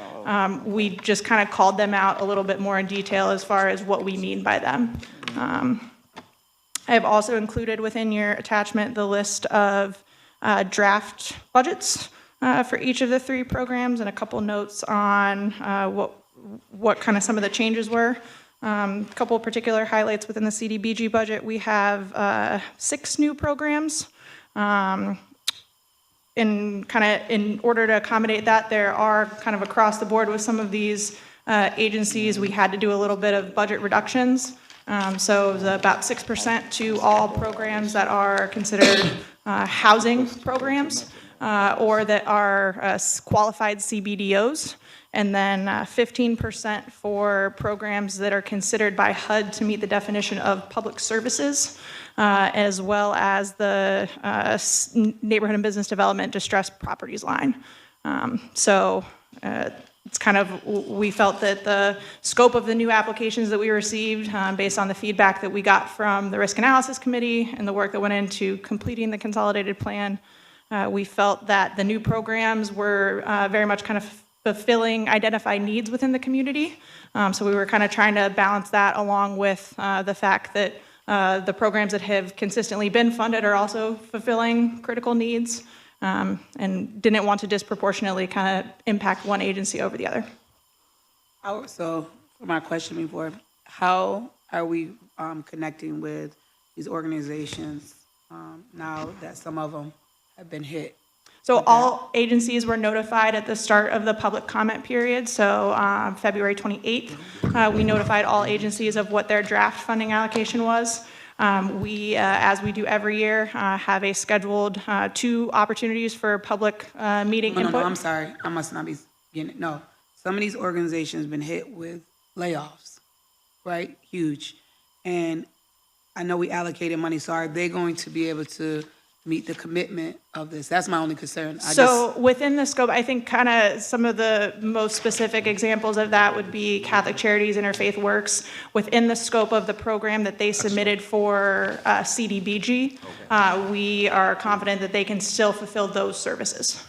Speaker 5: we just kind of called them out a little bit more in detail as far as what we mean by them. I have also included within your attachment the list of draft budgets for each of the 3 programs and a couple notes on what kind of some of the changes were. A couple of particular highlights within the CDBG budget. We have 6 new programs. In order to accommodate that, there are kind of across the board with some of these agencies, we had to do a little bit of budget reductions. So it was about 6% to all programs that are considered housing programs or that are qualified CBDOs. And then 15% for programs that are considered by HUD to meet the definition of public services, as well as the Neighborhood and Business Development Distressed Properties line. So it's kind of, we felt that the scope of the new applications that we received, based on the feedback that we got from the Risk Analysis Committee and the work that went into completing the consolidated plan, we felt that the new programs were very much kind of fulfilling identified needs within the community. So we were kind of trying to balance that along with the fact that the programs that have consistently been funded are also fulfilling critical needs, and didn't want to disproportionately kind of impact one agency over the other.
Speaker 4: So for my question before, how are we connecting with these organizations now that some of them have been hit?
Speaker 5: So all agencies were notified at the start of the public comment period. So February 28th, we notified all agencies of what their draft funding allocation was. We, as we do every year, have a scheduled 2 opportunities for public meeting input.
Speaker 4: No, I'm sorry. I must not be getting it. No, some of these organizations have been hit with layoffs, right? Huge. And I know we allocated money, so are they going to be able to meet the commitment of this? That's my only concern.
Speaker 5: So within the scope, I think kind of some of the most specific examples of that would be Catholic Charities, Interfaith Works. Within the scope of the program that they submitted for CDBG, we are confident that they can still fulfill those services.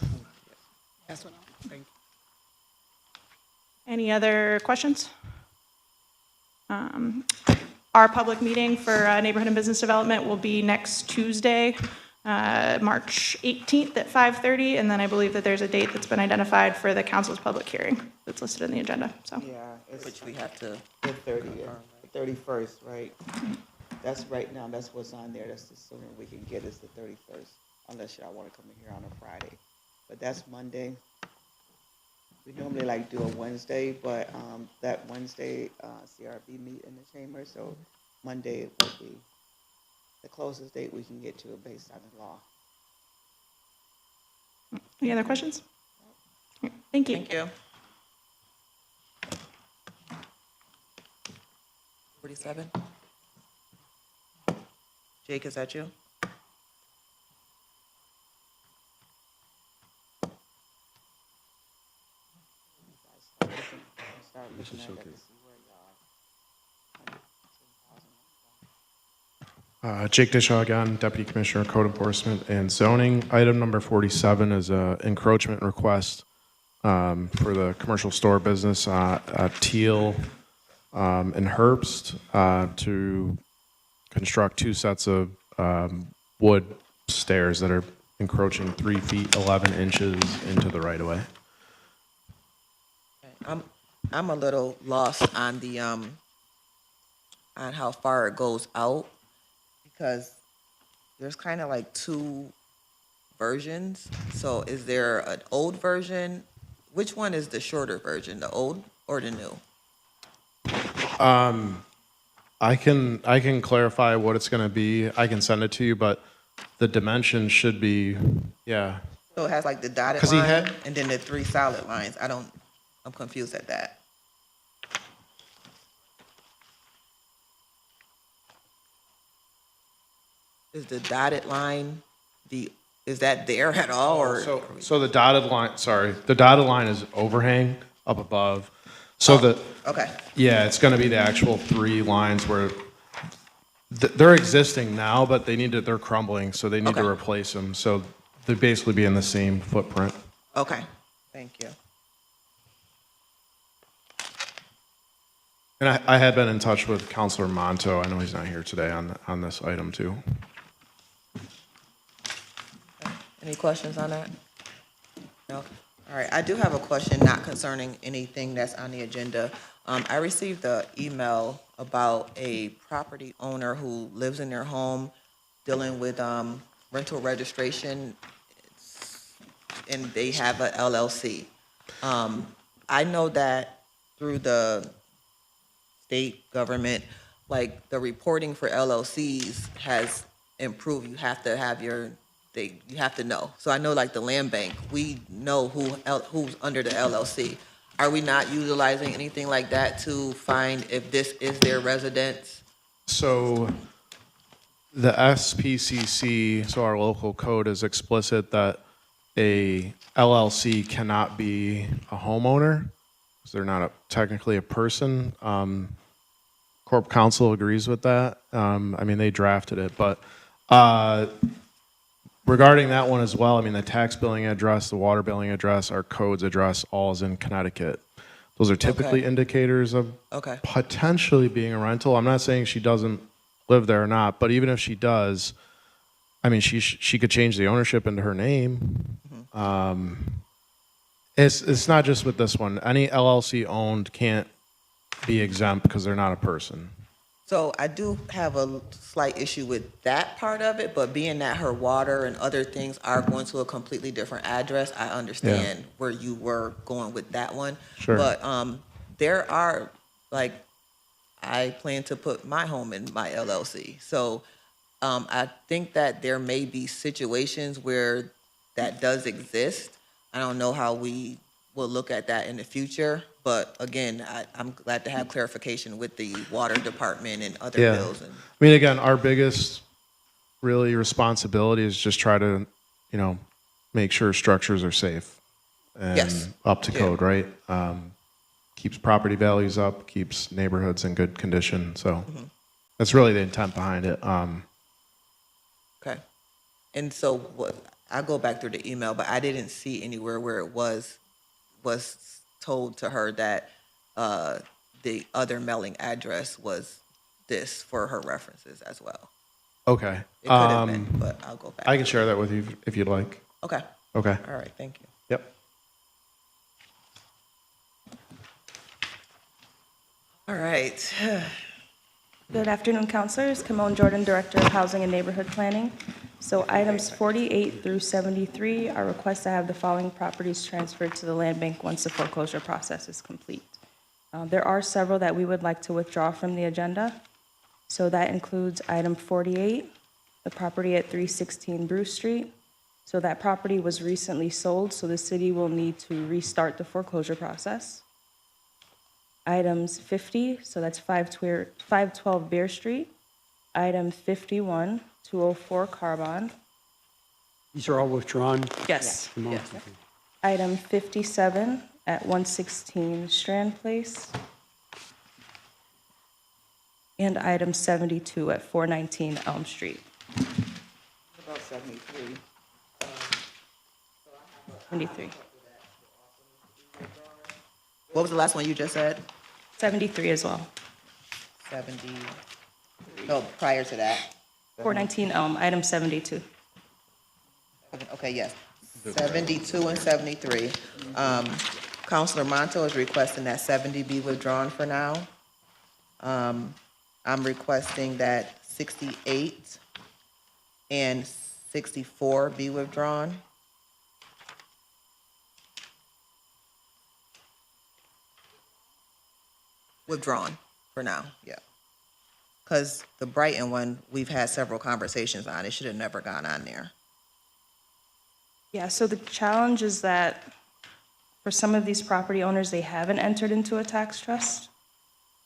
Speaker 4: That's what I'm thinking.
Speaker 5: Any other questions? Our public meeting for Neighborhood and Business Development will be next Tuesday, March 18th at 5:30, and then I believe that there's a date that's been identified for the council's public hearing that's listed in the agenda, so.
Speaker 11: Yeah, which we have to, the 30th, 31st, right? That's right now, that's what's on there, that's the sooner we can get is the 31st, unless y'all want to come in here on a Friday. But that's Monday. We normally like do a Wednesday, but that Wednesday, CRB meet in the chamber, so Monday will be the closest date we can get to it based on the law.
Speaker 5: Any other questions? Thank you.
Speaker 3: Thank you. 47. Jake, is that you?
Speaker 17: Jake Dishaw again, Deputy Commissioner of Code Enforcement and Zoning. Item number 47 is an encroachment request for the commercial store business Teal in Herbst to construct 2 sets of wood stairs that are encroaching 3 feet 11 inches into the right-of-way.
Speaker 3: I'm a little lost on the on how far it goes out, because there's kind of like 2 versions. So is there an old version? Which one is the shorter version, the old or the new?
Speaker 17: I can clarify what it's going to be. I can send it to you, but the dimensions should be, yeah.
Speaker 3: So it has like the dotted line and then the 3 solid lines. I'm confused at that. Is the dotted line, is that there at all, or?
Speaker 17: So the dotted line is overhang up above. So
Speaker 3: okay.
Speaker 17: Yeah, it's going to be the actual 3 lines where they're existing now, but they're crumbling, so they need to replace them. So they'd basically be in the same footprint.
Speaker 3: Okay, thank you.
Speaker 17: And I had been in touch with Councilor Monto. I know he's not here today on this item too.
Speaker 3: Any questions on that? No? All right, I do have a question not concerning anything that's on the agenda. I received an email about a property owner who lives in their home dealing with rental registration, and they have a LLC. I know that through the state government, like the reporting for LLCs has improved. You have to have you have to know. So I know like the land bank, we know who's under the LLC. Are we not utilizing anything like that to find if this is their residence?
Speaker 17: So the SPCC, so our local code is explicit that a LLC cannot be a homeowner. 'cause they're not technically a person. Corp Council agrees with that. I mean, they drafted it, but regarding that one as well, I mean, the tax billing address, the water billing address, our codes address, all is in Connecticut. Those are typically
Speaker 3: Okay.
Speaker 17: indicators of
Speaker 3: Okay.
Speaker 17: potentially being a rental. I'm not saying she doesn't live there or not, but even if she does, I mean, she could change the ownership into her name. It's not just with this one. Any LLC owned can't be exempt because they're not a person.
Speaker 3: So I do have a slight issue with that part of it, but being that her water and other things are going to a completely different address, I understand where you were going with that one.
Speaker 17: Sure.
Speaker 3: But there are, like, I plan to put my home in my LLC. So I think that there may be situations where that does exist. I don't know how we will look at that in the future, but again, I'm glad to have clarification with the water department and other
Speaker 17: Yeah.
Speaker 3: bills. And
Speaker 17: I mean, again, our biggest really responsibility is just try to, you know, make sure structures are safe and
Speaker 3: Yes.
Speaker 17: up to
Speaker 3: Yeah.
Speaker 17: code, right? Keeps property values up, keeps neighborhoods in good condition. So that's really the intent behind it.
Speaker 3: Okay. And so what, I go back through the email, but I didn't see anywhere where it was told to her that the other mailing address was this for her references as well.
Speaker 17: Okay.
Speaker 3: It could have been, but I'll go back.
Speaker 17: I can share that with you if you'd like.
Speaker 3: Okay.
Speaker 17: Okay.
Speaker 3: All right, thank you.
Speaker 17: Yep.
Speaker 3: All right.
Speaker 9: Good afternoon, councilors. Kimone Jordan, Director of Housing and Neighborhood Planning. So items 48 through 73 are requests to have the following properties transferred to the land bank once the foreclosure process is complete. There are several that we would like to withdraw from the agenda. So that includes item 48, the property at 316 Bruce Street. So that property was recently sold, so the city will need to restart the foreclosure process. Items 50, so that's 512 Bear Street. Item 51, 204 Carbon.
Speaker 2: These are all withdrawn?
Speaker 9: Yes.
Speaker 2: Come on.
Speaker 9: Yes. Item 57 at 116 Strand Place. And item 72 at 419 Elm Street.
Speaker 3: About 73.
Speaker 9: 73.
Speaker 3: What was the last one you just said?
Speaker 9: 73 as well.
Speaker 3: 70, no, prior to that.
Speaker 9: 419 Elm, item 72.
Speaker 3: Okay, yes. 72 and 73. Counselor Monto is requesting that 70 be withdrawn for now. I'm requesting that 68 and 64 be withdrawn. Withdrawn for now, yeah. Because the Brighton one, we've had several conversations on. It should have never gone on there.
Speaker 9: Yeah, so the challenge is that for some of these property owners, they haven't entered into a tax trust,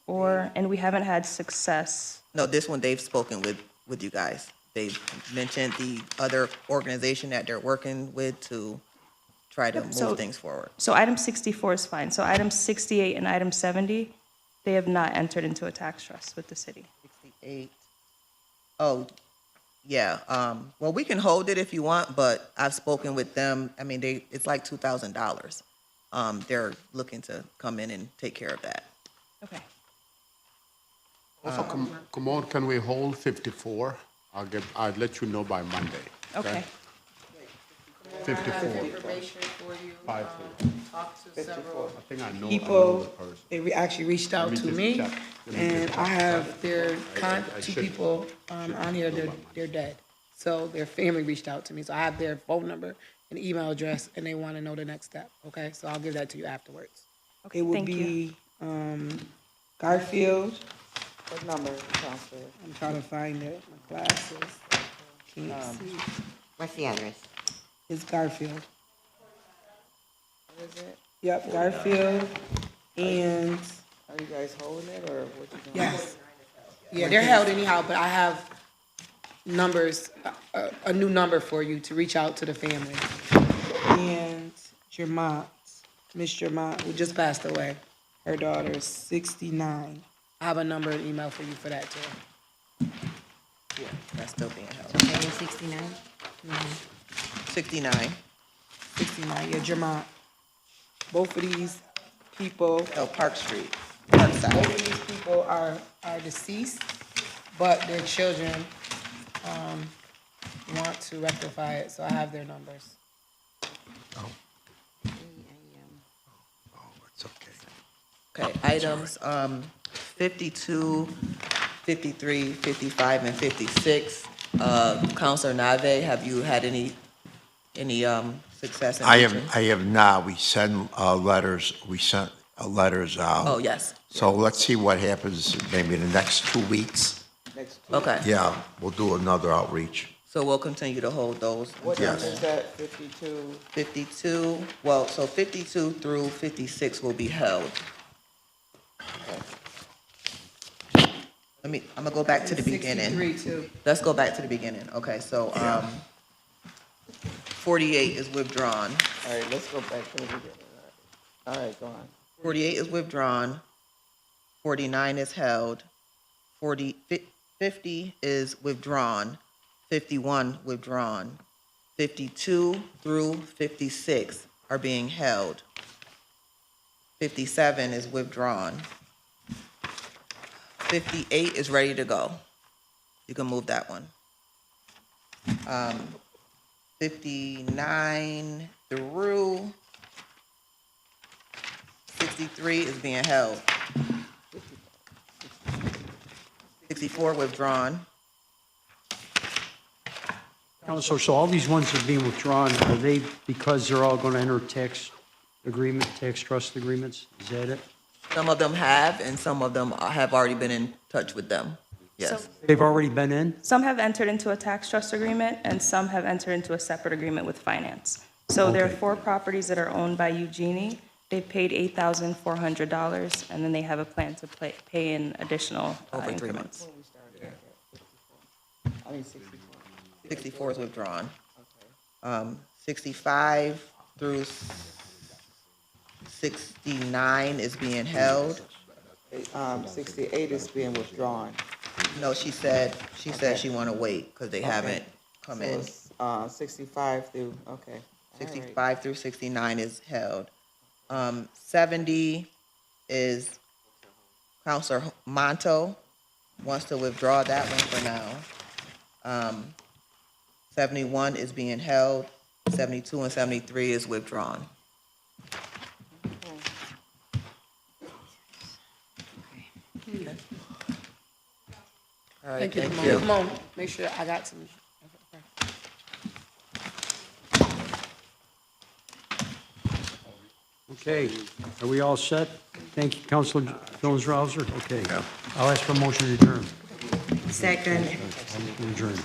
Speaker 9: and we haven't had success.
Speaker 3: No, this one, they've spoken with you guys. They've mentioned the other organization that they're working with to try to
Speaker 9: So-
Speaker 3: move things forward.
Speaker 9: So item 64 is fine. So item 68 and item 70, they have not entered into a tax trust with the city.
Speaker 3: 68. Oh, yeah. Well, we can hold it if you want, but I've spoken with them. I mean, it's like $2,000. They're looking to come in and take care of that.
Speaker 9: Okay.
Speaker 1: Also, come on, can we hold 54? I'll let you know by Monday.
Speaker 9: Okay.
Speaker 1: 54.
Speaker 4: Information for you.
Speaker 1: 54.
Speaker 4: Talked to several
Speaker 1: I think I know the
Speaker 4: people.
Speaker 1: person.
Speaker 4: They actually reached out
Speaker 1: Let
Speaker 4: to
Speaker 1: me
Speaker 4: me,
Speaker 1: just check. Let me
Speaker 4: and
Speaker 1: just
Speaker 4: I
Speaker 1: check.
Speaker 4: have their
Speaker 1: I
Speaker 4: two
Speaker 1: should-
Speaker 4: people on here. They're dead. So their family reached out to me. So I have their phone number and email address, and they want to know the next step. Okay, so I'll give that to you afterwards.
Speaker 9: Okay,
Speaker 4: It would
Speaker 9: thank
Speaker 4: be Garfield.
Speaker 3: What number, Counselor?
Speaker 4: I'm trying to find it. My glasses. Can't see.
Speaker 7: What's the address?
Speaker 4: It's Garfield.
Speaker 3: What is it?
Speaker 4: Yep, Garfield. And
Speaker 3: Are you guys holding it, or what you doing?
Speaker 4: yes, yeah, they're held anyhow. But I have numbers, a new number for you to reach out to the family. And Jermont, Miss Jermont, who just passed away. her daughter's 69. I have a number and email for you for that too.
Speaker 3: Yeah, that's still being held.
Speaker 7: Paying 69?
Speaker 3: 69.
Speaker 4: 69, yeah, Jermont. Both of these people.
Speaker 3: Oh, Park Street.
Speaker 4: Both of these people are deceased, but their children want to rectify it, so I have their numbers.
Speaker 15: It's okay.
Speaker 3: Okay, items 52, 53, 55, and 56. Counselor Nave, have you had any success in reaching?
Speaker 15: I have not. We sent letters out.
Speaker 3: Oh, yes.
Speaker 15: So let's see what happens maybe in the next 2 weeks.
Speaker 3: Okay.
Speaker 15: Yeah, we'll do another outreach.
Speaker 3: So we'll continue to hold those.
Speaker 11: What
Speaker 15: Yes.
Speaker 11: number is that, 52?
Speaker 3: 52, well, so 52 through 56 will be held. I'm gonna go back to the beginning.
Speaker 4: 63 too.
Speaker 3: Let's go back to the beginning. Okay, so 48 is withdrawn.
Speaker 11: All right, let's go back to the beginning. All right, go on.
Speaker 3: 48 is withdrawn. 49 is held. 50 is withdrawn. 51 withdrawn. 52 through 56 are being held. 57 is withdrawn. 58 is ready to go. You can move that one. 59 through 63 is being held. 64 withdrawn.
Speaker 2: Counselor, so all these ones that are being withdrawn, are they because they're all going to enter tax trust agreements? Is that it?
Speaker 3: Some of them have, and some of them have already been in touch with them. Yes.
Speaker 2: They've already been in?
Speaker 9: Some have entered into a tax trust agreement, and some have entered into a separate agreement with finance. So there are
Speaker 2: Okay.
Speaker 9: 4 properties that are owned by Eugenie. They've paid $8,400, and then they have a plan to pay in additional
Speaker 3: Over 3
Speaker 9: increments.
Speaker 3: months.
Speaker 11: I mean, 64.
Speaker 3: 64 is withdrawn. 65 through 69 is being held.
Speaker 11: 68 is being withdrawn.
Speaker 3: No, she said she want to wait because they
Speaker 11: Okay.
Speaker 3: haven't come
Speaker 11: So
Speaker 3: in.
Speaker 11: it's, 65 through, okay. All right.
Speaker 3: 65 through 69 is held. 70 is Counselor Monto wants to withdraw that one for now. 71 is being held. 72 and 73 is withdrawn. Okay. All right,
Speaker 4: Thank you.
Speaker 3: thank you.
Speaker 4: Come on, make sure I got some.
Speaker 2: Okay, are we all set? Thank you, Counselor Jones-Rouser. Okay. I'll ask for a motion to adjourn.
Speaker 7: Second.
Speaker 2: Adjourn.